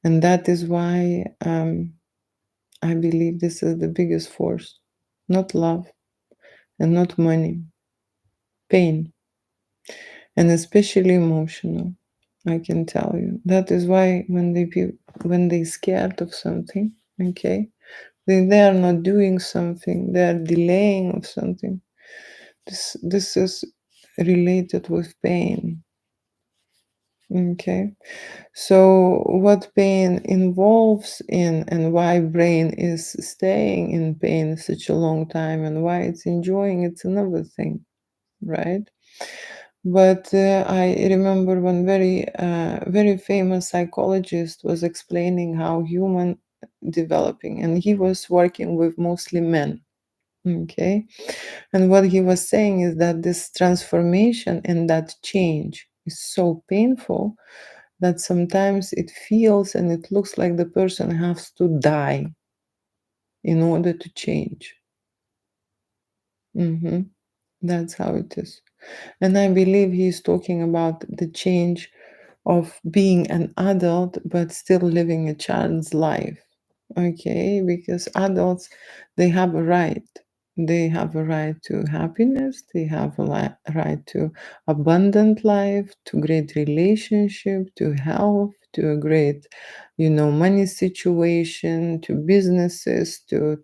and that is why I believe this is the biggest force. Not love and not money, pain, and especially emotional. I can tell you. That is why when they scared of something, okay, they are not doing something, they are delaying of something. This is related with pain. Okay. So what pain involves in and why brain is staying in pain such a long time and why it's enjoying it's another thing, right? But I remember one very famous psychologist was explaining how human developing, and he was working with mostly men. Okay, and what he was saying is that this transformation and that change is so painful that sometimes it feels and it looks like the person has to die in order to change. Mhm. That's how it is. And I believe he's talking about the change of being an adult but still living a child's life. Okay, because adults, they have a right. They have a right to happiness, they have a right to abundant life, to great relationship, to health, to a great, money situation, to businesses, to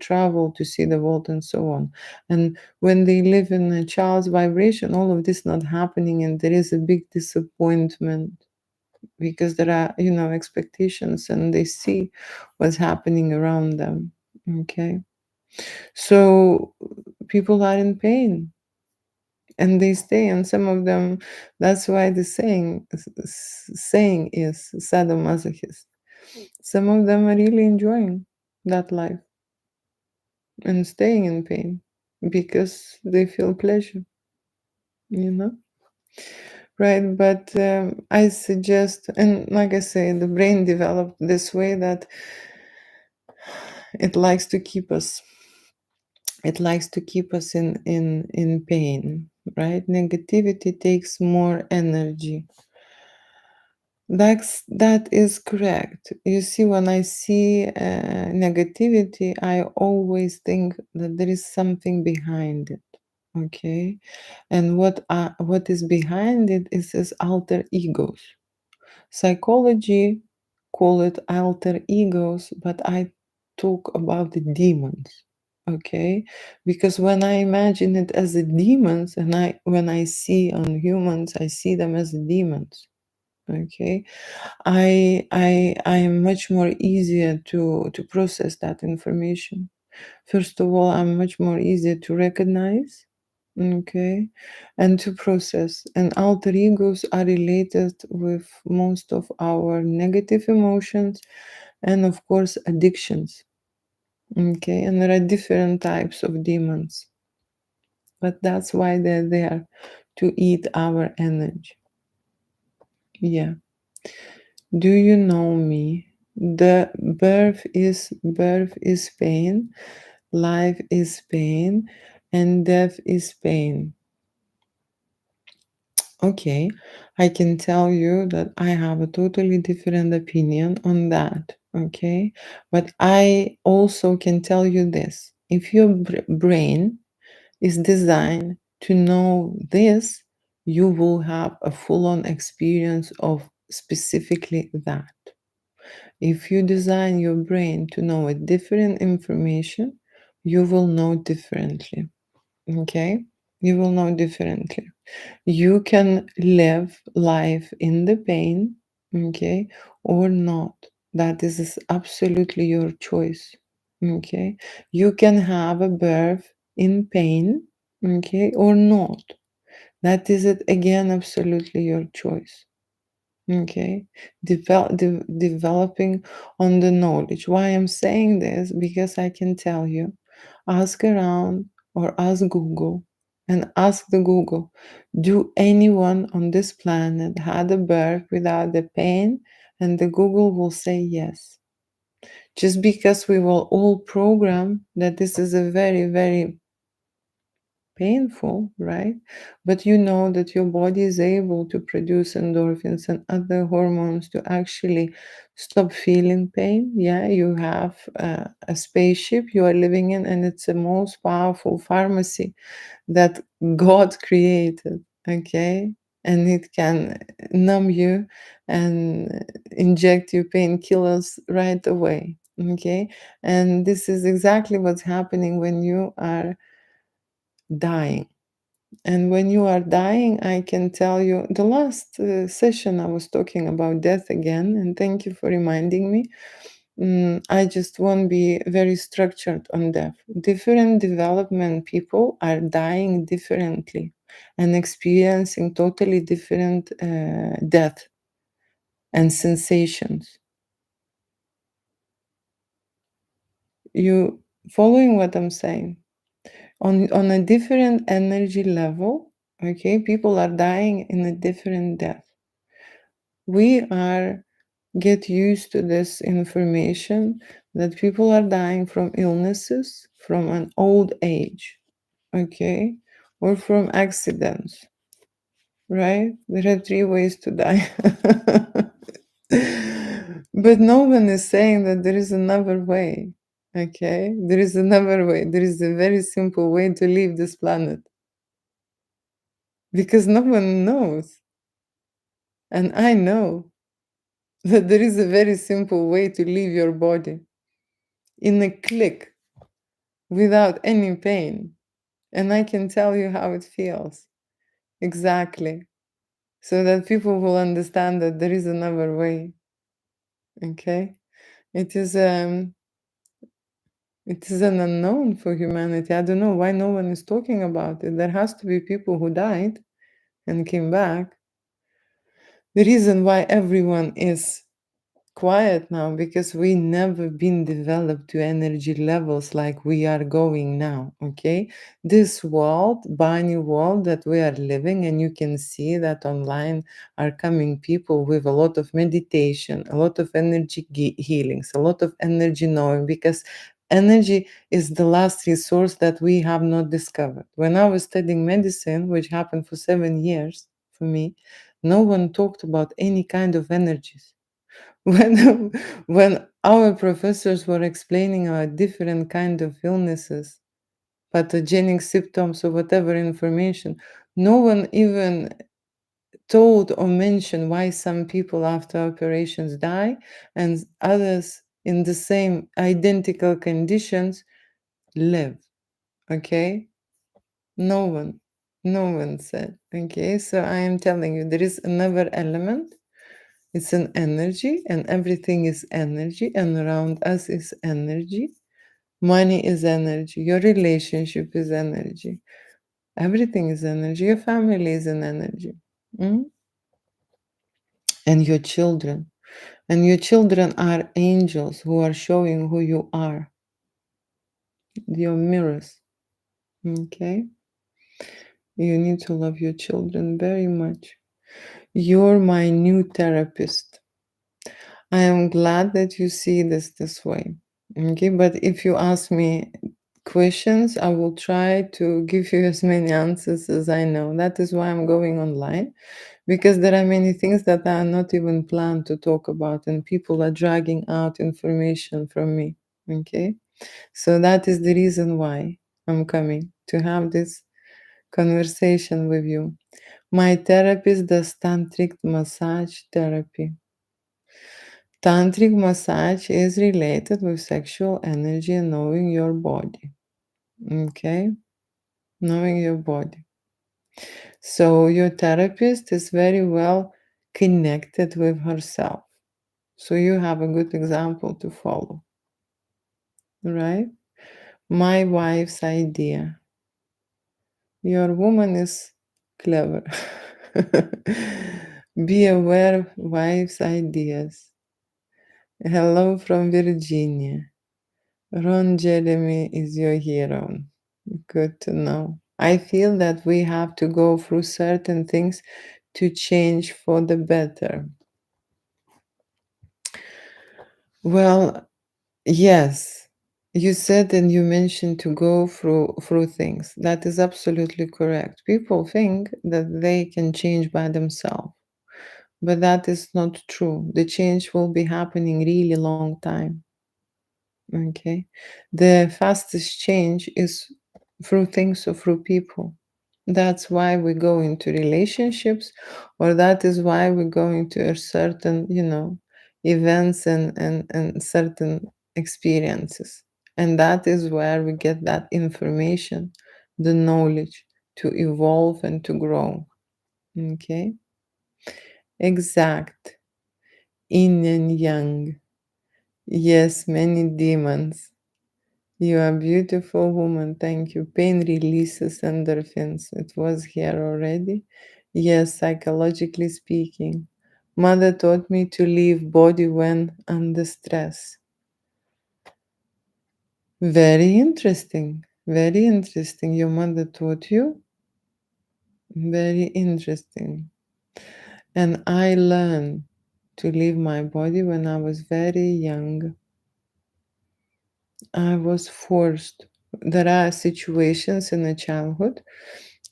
travel, to see the world and so on. And when they live in a child's vibration, all of this not happening, and there is a big disappointment because there are, expectations and they see what's happening around them. Okay. So people are in pain and they stay, and some of them, that's why the saying is sadomasochist. Some of them are really enjoying that life and staying in pain because they feel pleasure, you know? Right, but I suggest, and like I say, the brain developed this way that it likes to keep us. It likes to keep us in pain, right? Negativity takes more energy. That is correct. You see, when I see negativity, I always think that there is something behind it. Okay, and what is behind it is this alter egos. Psychology call it alter egos, but I talk about the demons. Okay, because when I imagine it as the demons, and when I see on humans, I see them as demons. Okay, I am much more easier to process that information. First of all, I'm much more easier to recognize, okay, and to process. And alter egos are related with most of our negative emotions and, of course, addictions, okay. And there are different types of demons, but that's why they're there to eat our energy. Yeah. Do you know me? The birth is pain, life is pain, and death is pain. Okay, I can tell you that I have a totally different opinion on that. Okay, but I also can tell you this: if your brain is designed to know this, you will have a full on experience of specifically that. If you design your brain to know a different information, you will know differently. Okay? You will know differently. You can live life in the pain, okay, or not. That is absolutely your choice. Okay? You can have a birth in pain, okay, or not. That is it again, absolutely your choice. Okay, developing on the knowledge. Why I'm saying this? Because I can tell you, ask around or ask Google and ask the Google, do anyone on this planet had a birth without the pain? And the Google will say yes. Just because we will all program that this is a very, very painful, right? But you know that your body is able to produce endorphins and other hormones to actually stop feeling pain. Yeah, you have a spaceship you are living in, and it's the most powerful pharmacy that God created. Okay. and it can numb you and inject you painkillers right away. Okay, and this is exactly what's happening when you are dying. And when you are dying, I can tell you the last session I was talking about death again, and thank you for reminding me. I just won't be very structured on death. Different development people are dying differently and experiencing totally different death and sensations. You following what I'm saying? On a different energy level, okay, people are dying in a different death. We are get used to this information that people are dying from illnesses from an old age, okay, or from accidents, right? There are three ways to die. But no one is saying that there is another way, okay? There is another way. There is a very simple way to leave this planet because no one knows. And I know that there is a very simple way to leave your body in a click without any pain. And I can tell you how it feels exactly so that people will understand that there is another way. Okay? It is it is an unknown for humanity. I don't know why no one is talking about it. There has to be people who died and came back. The reason why everyone is quiet now because we never been developed to energy levels like we are going now. Okay, this world, bunny world that we are living, and you can see that online are coming people with a lot of meditation, a lot of energy healings, a lot of energy knowing, because energy is the last resource that we have not discovered. When I was studying medicine, which happened for 7 years for me, no one talked about any kind of energies. When our professors were explaining about different kind of illnesses, pathogenic symptoms or whatever information, no one even told or mentioned why some people after operations die and others in the same identical conditions live. Okay, no one, no one said. Okay, so I am telling you there is another element. It's an energy, and everything is energy, and around us is energy. Money is energy. Your relationship is energy. Everything is energy. Your family is an energy. Mm? And your children. And your children are angels who are showing who you are. Your mirrors. Okay? You need to love your children very much. You're my new therapist. I am glad that you see this way. Okay, but if you ask me questions, I will try to give you as many answers as I know. That is why I'm going online, because there are many things that are not even planned to talk about, and people are dragging out information from me. Okay, so that is the reason why I'm coming to have this conversation with you. My therapist does tantric massage therapy. Tantric massage is related with sexual energy and knowing your body. Okay? Knowing your body. So your therapist is very well connected with herself. So you have a good example to follow. Right? My wife's idea. Your woman is clever. Be aware of wife's ideas. Hello from Virginia. Ron Jeremy is your hero. Good to know. I feel that we have to go through certain things to change for the better. Well, yes. You said and you mentioned to go through things. That is absolutely correct. People think that they can change by themselves, but that is not true. The change will be happening really long time. Okay. The fastest change is through things or through people. That's why we go into relationships, or that is why we go into a certain, events and certain experiences. And that is where we get that information, the knowledge to evolve and to grow. Okay? Exact. Yin and yang. Yes, many demons. You are a beautiful woman. Thank you. Pain releases endorphins. It was here already. Yes, psychologically speaking. Mother taught me to leave body when under stress. Very interesting. Very interesting. Your mother taught you? Very interesting. And I learned to leave my body when I was very young. I was forced. There are situations in a childhood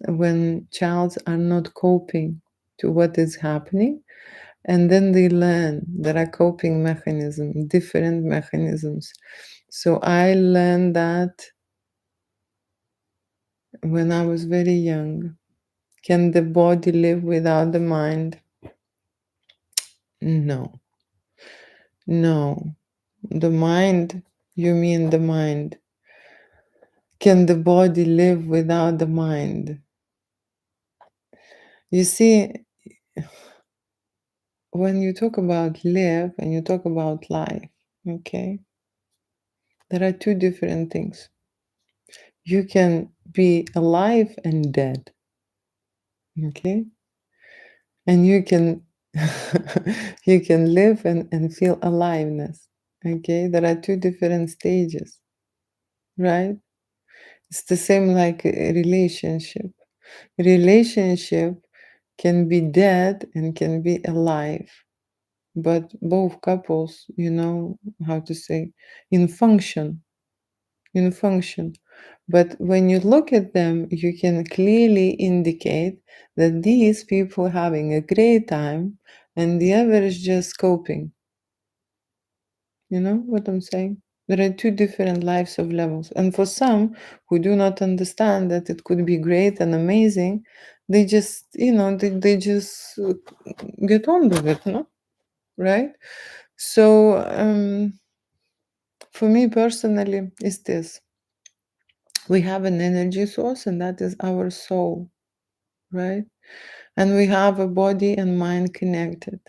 when childs are not coping to what is happening, and then they learn there are coping mechanisms, different mechanisms. So I learned that when I was very young. Can the body live without the mind? No. No. The mind, you mean the mind. Can the body live without the mind? You see, when you talk about live and you talk about life, okay, there are two different things. You can be alive and dead, okay, and you can you can live and feel aliveness, okay. There are two different stages, right? It's the same like a relationship can be dead and can be alive, but both couples, how to say, in function, in function. But when you look at them, you can clearly indicate that these people having a great time and the other is just coping. You know what I'm saying? There are two different lives of levels. And for some who do not understand that it could be great and amazing, they just, they just get on with it, no? Right? So, for me personally, is this. We have an energy source, and that is our soul, right? And we have a body and mind connected,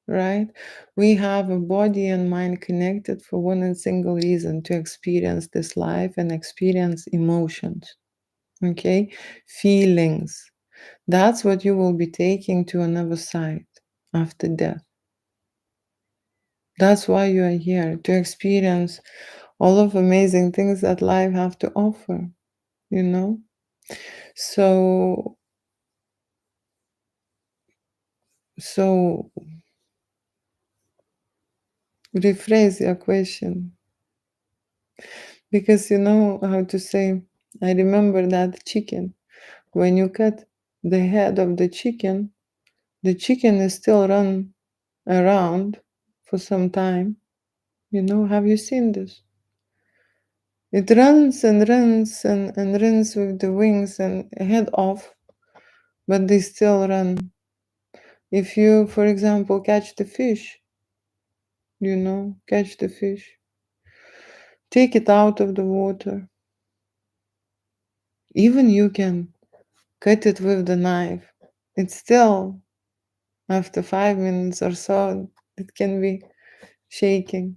right? We have a body and mind connected for one and single reason, to experience this life and experience emotions, okay? Feelings. That's what you will be taking to another side after death. That's why you are here, to experience all of amazing things that life have to offer, you know? So so rephrase your question, because you know how to say, I remember that chicken. When you cut the head of the chicken is still run around for some time. Have you seen this? It runs and runs and runs with the wings and head off, but they still run. If you, for example, catch the fish, catch the fish, take it out of the water. Even you can cut it with the knife. It's still, after 5 minutes or so, it can be shaking,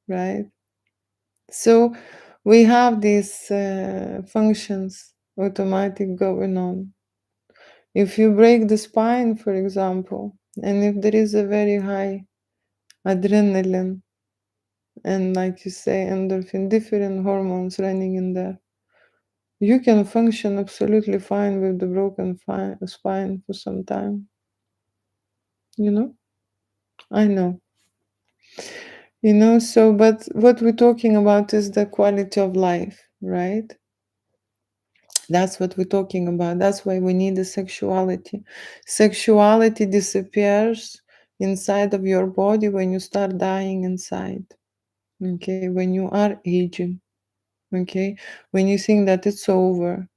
right? So we have these functions automatic going on. If you break the spine, for example, and if there is a very high adrenaline and, like you say, endorphin, different hormones running in there, you can function absolutely fine with the broken spine for some time. You know? I know. So, but what we're talking about is the quality of life, right? That's what we're talking about. That's why we need the sexuality. Sexuality disappears inside of your body when you start dying inside. Okay, when you are aging. Okay, when you think that it's over,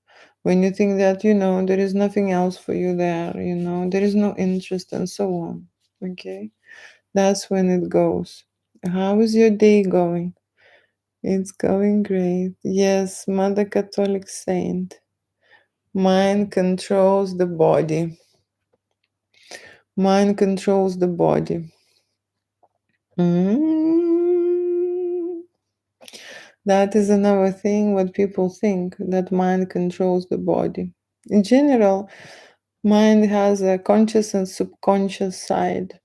when you think that, you know, there is nothing else for you there, you know, there is no interest and so on. Okay, that's when it goes. How is your day going? It's going great. Yes, Mother Catholic Saint. Mind controls the body. Mind controls the body. Mm. That is another thing what people think, that mind controls the body. In general, mind has a conscious and subconscious side.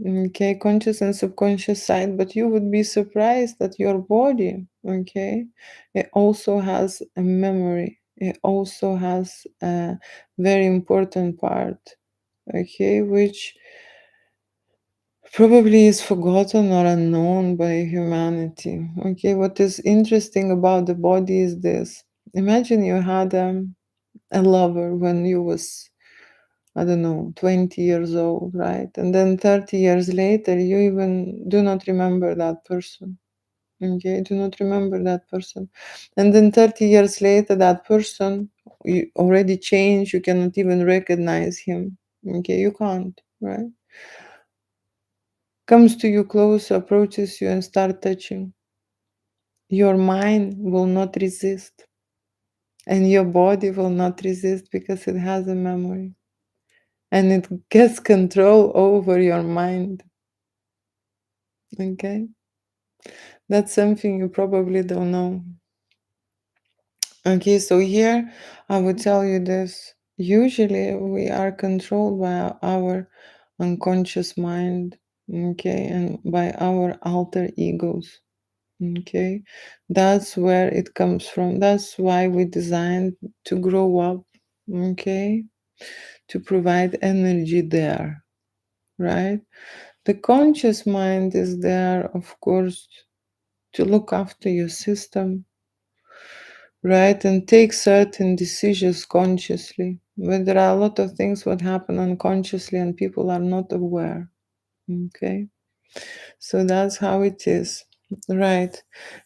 Okay, conscious and subconscious side, but you would be surprised that your body, okay, it also has a memory. It also has a very important part, okay, which probably is forgotten or unknown by humanity. Okay, what is interesting about the body is this. Imagine you had a lover when you was, I don't know, 20 years old, right? And then 30 years later, you even do not remember that person. Okay, do not remember that person. And then 30 years later, that person you already changed. You cannot even recognize him. Okay, you can't, right? Comes to you close, approaches you, and start touching. Your mind will not resist, and your body will not resist because it has a memory and it gets control over your mind. Okay, that's something you probably don't know. Okay, so here I would tell you this. Usually we are controlled by our unconscious mind, okay, and by our alter egos. Okay, that's where it comes from. That's why we designed to grow up, okay, to provide energy there, right? The conscious mind is there, of course, to look after your system, right, and take certain decisions consciously. But there are a lot of things what happen unconsciously and people are not aware, okay? So that's how it is. Right.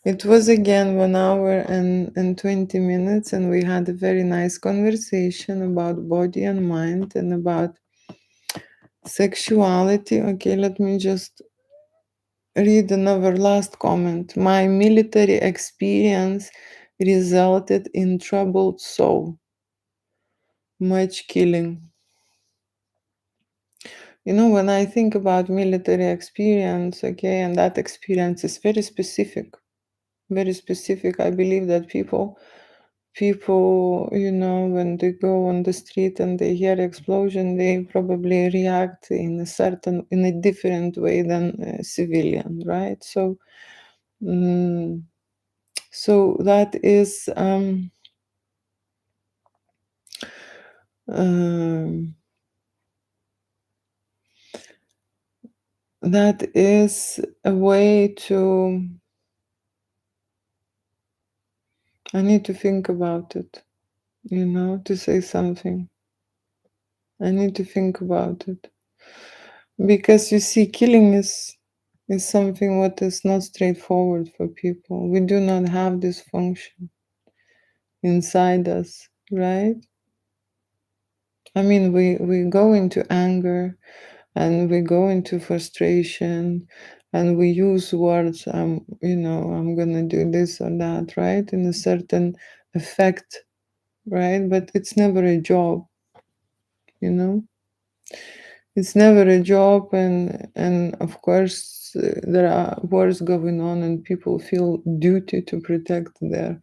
It was again 1 hour and 20 minutes, and we had a very nice conversation about body and mind and about sexuality. Okay, let me just read another last comment. My military experience resulted in troubled soul, much killing. You know, when I think about military experience, okay, and that experience is very specific, very specific. I believe that people, you know, when they go on the street and they hear explosion, they probably react in a different way than a civilian, right? So mm, so um, that is a way to, I need to think about it, you know, to say something. I need to think about it. Because you see, killing is something what is not straightforward for people. We do not have this function inside us, right? I mean, we go into anger and we go into frustration and we use words, you know, I'm gonna do this or that, right? In a certain effect, right? But it's never a job, you know? It's never a job, and of course there are wars going on, and people feel duty to protect their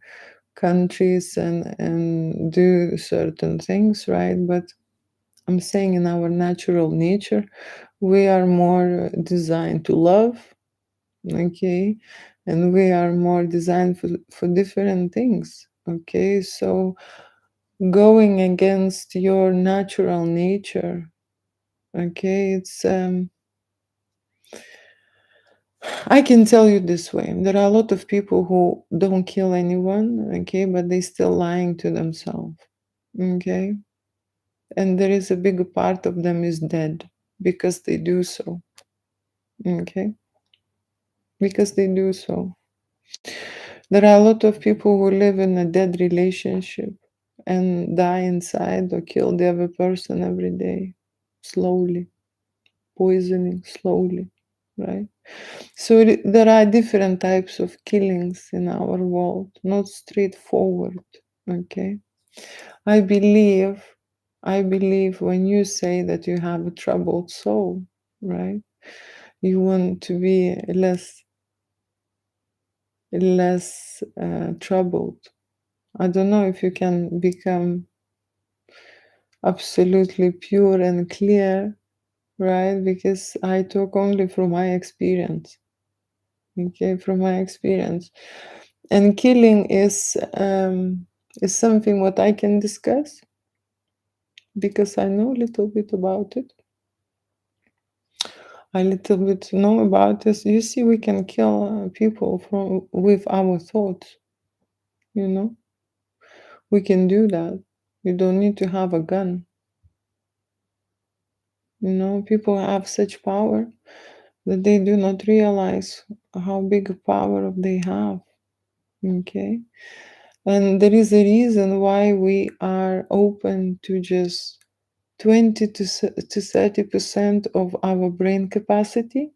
countries and do certain things, right? But I'm saying in our natural nature, we are more designed to love, okay, and we are more designed for different things, okay. So going against your natural nature, okay, it's I can tell you this way. There are a lot of people who don't kill anyone, okay, but they still lying to themselves, okay? And there is a big part of them is dead because they do so, okay? Because they do so. There are a lot of people who live in a dead relationship, and die inside or kill the other person every day, slowly, poisoning slowly, right? So there are different types of killings in our world, not straightforward. Okay. I believe, I believe when you say that you have a troubled soul, right? You want to be less troubled. I don't know if you can become absolutely pure and clear, right? Because I talk only from my experience. Okay, from my experience. And killing is something what I can discuss because I know a little bit about it. I little bit know about this. You see, we can kill people from with our thoughts. You know, we can do that. You don't need to have a gun. You know, people have such power that they do not realize how big a power they have. Okay, and there is a reason why we are open to just 20 to 30% of our brain capacity,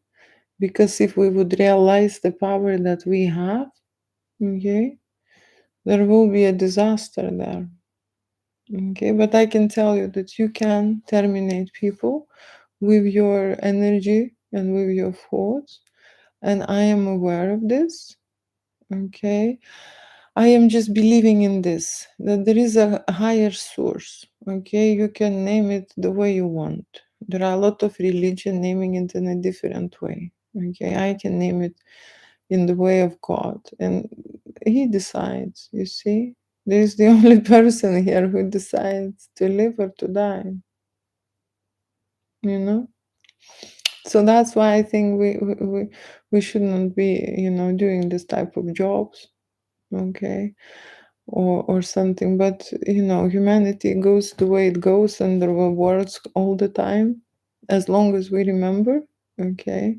because if we would realize the power that we have, okay, there will be a disaster there. Okay, but I can tell you that you can terminate people with your energy and with your thoughts, and I am aware of this. Okay, I am just believing in this, that there is a higher source. Okay, you can name it the way you want. There are a lot of religion naming it in a different way. Okay, I can name it in the way of God, and He decides. You see, there is the only person here who decides to live or to die. You know, so that's why I think we shouldn't be, you know, doing this type of jobs. Okay, or something, but you know, humanity goes the way it goes, and there were wars all the time, as long as we remember. Okay,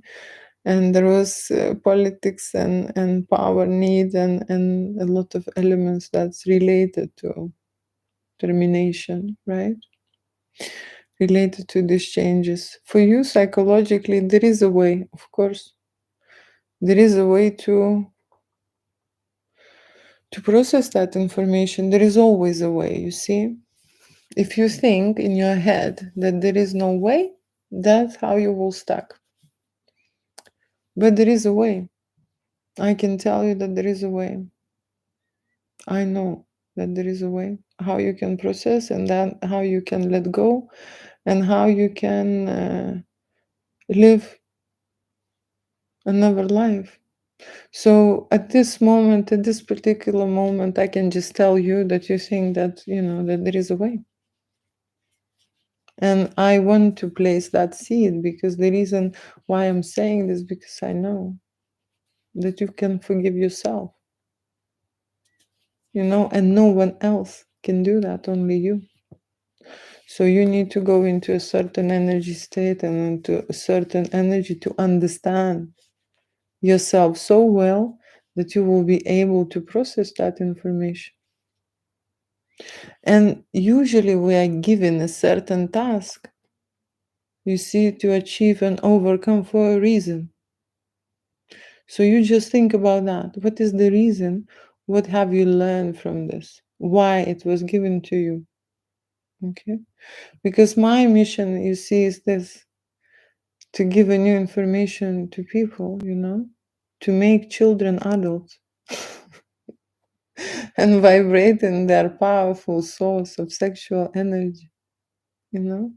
and there was politics and power need and a lot of elements that's related to termination, right? Related to these changes. For you, psychologically, there is a way, of course. There is a way to process that information. There is always a way, you see. If you think in your head that there is no way, that's how you will stuck. But there is a way. I can tell you that there is a way. I know that there is a way how you can process, and then how you can let go, and how you can live another life. So at this moment, at this particular moment, I can just tell you that you think that, you know, that there is a way. And I want to place that seed, because the reason why I'm saying this, because I know that you can forgive yourself, you know, and no one else can do that, only you. So you need to go into a certain energy state and into a certain energy to understand yourself so well that you will be able to process that information. And usually we are given a certain task, you see, to achieve and overcome for a reason. So you just think about that. What is the reason? What have you learned from this? Why it was given to you? Okay. Because my mission, you see, is this: to give a new information to people, you know, to make children adults and vibrate in their powerful source of sexual energy, you know,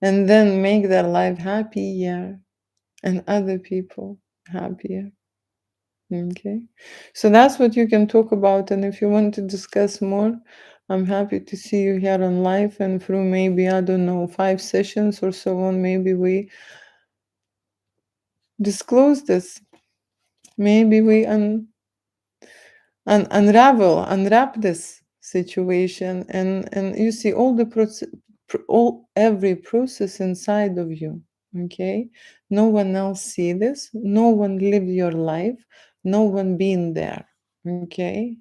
and then make their life happier and other people happier. Okay, so that's what you can talk about. And if you want to discuss more, I'm happy to see you here on live, and through maybe, I don't know, 5 sessions or so on, maybe we disclose this. Maybe we unwrap this situation, and you see all the process, all every process inside of you. Okay, no one else see this, no one lived your life, no one been there. Okay,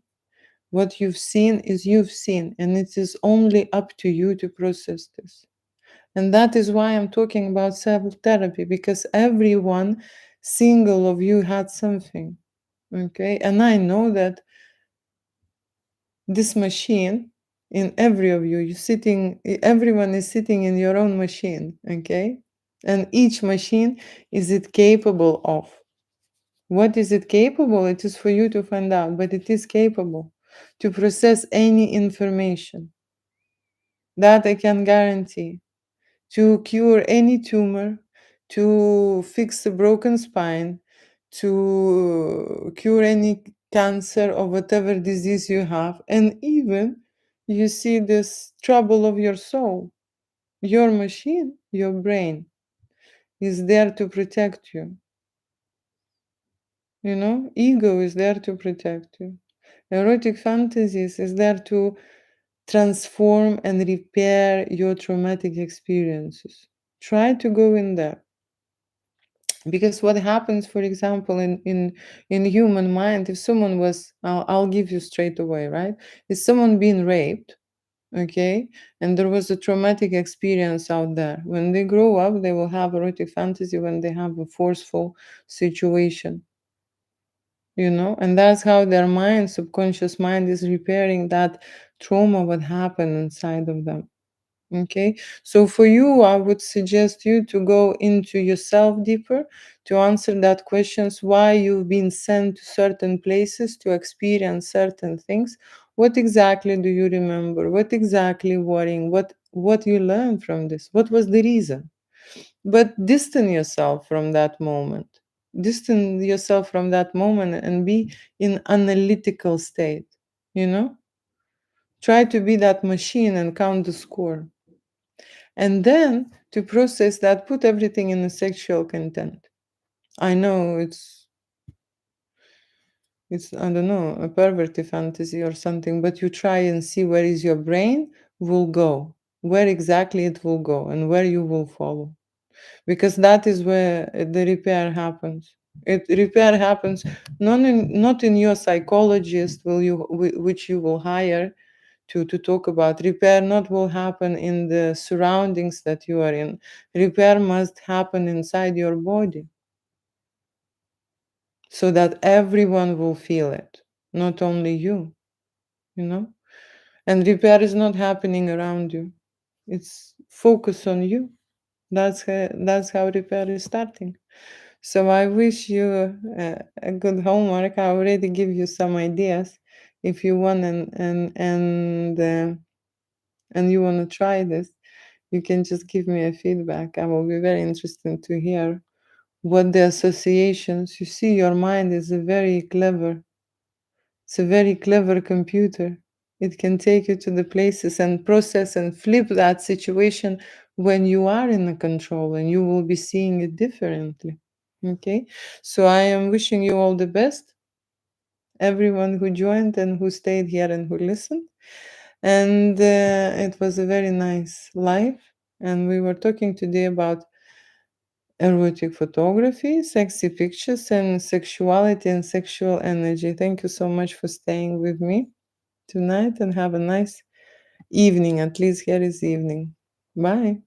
What you've seen is you've seen, and it is only up to you to process this. And that is why I'm talking about self therapy, because everyone single of you had something. Okay. And I know that this machine in every of you, everyone is sitting in your own machine. Okay. And each machine is it capable of. What is it capable? It is for you to find out, but it is capable to process any information. That I can guarantee. To cure any tumor, to fix a broken spine, to cure any cancer or whatever disease you have, and even you see this trouble of your soul. Your machine, your brain, is there to protect you. You know, ego is there to protect you. Erotic fantasies is there to transform and repair your traumatic experiences. Try to go in there. Because what happens, for example, in human mind, if someone was, I'll give you straight away, right? Is someone being raped, okay, and there was a traumatic experience out there, when they grow up they will have erotic fantasy when they have a forceful situation, you know, and that's how their mind, subconscious mind, is repairing that trauma what happened inside of them. Okay, so for you, I would suggest you to go into yourself deeper to answer that questions, why you've been sent to certain places to experience certain things. What exactly do you remember? What exactly worrying? What you learned from this? What was the reason? But distance yourself from that moment. Distance yourself from that moment and be in analytical state, you know? Try to be that machine and count the score. And then to process that, put everything in a sexual content. I know it's I don't know, a perverty fantasy or something, but you try and see where is your brain will go, where exactly it will go, and where you will follow, because that is where the repair happens. It repair happens not in your psychologist will you which you will hire to talk about. Repair not will happen in the surroundings that you are in. Repair must happen inside your body so that everyone will feel it, not only you know? And repair is not happening around you. It's focus on you. That's how repair is starting. So I wish you a good homework. I already give you some ideas. If you want and you want to try this, you can just give me a feedback. I will be very interested to hear what the associations. You see, your mind is a very clever. It's a very clever computer. It can take you to the places and process and flip that situation when you are in the control, and you will be seeing it differently. Okay, so I am wishing you all the best, everyone who joined and who stayed here and who listened. And it was a very nice live. And we were talking today about erotic photography, sexy pictures, and sexuality and sexual energy. Thank you so much for staying with me tonight, and have a nice evening. At least here is evening. Bye.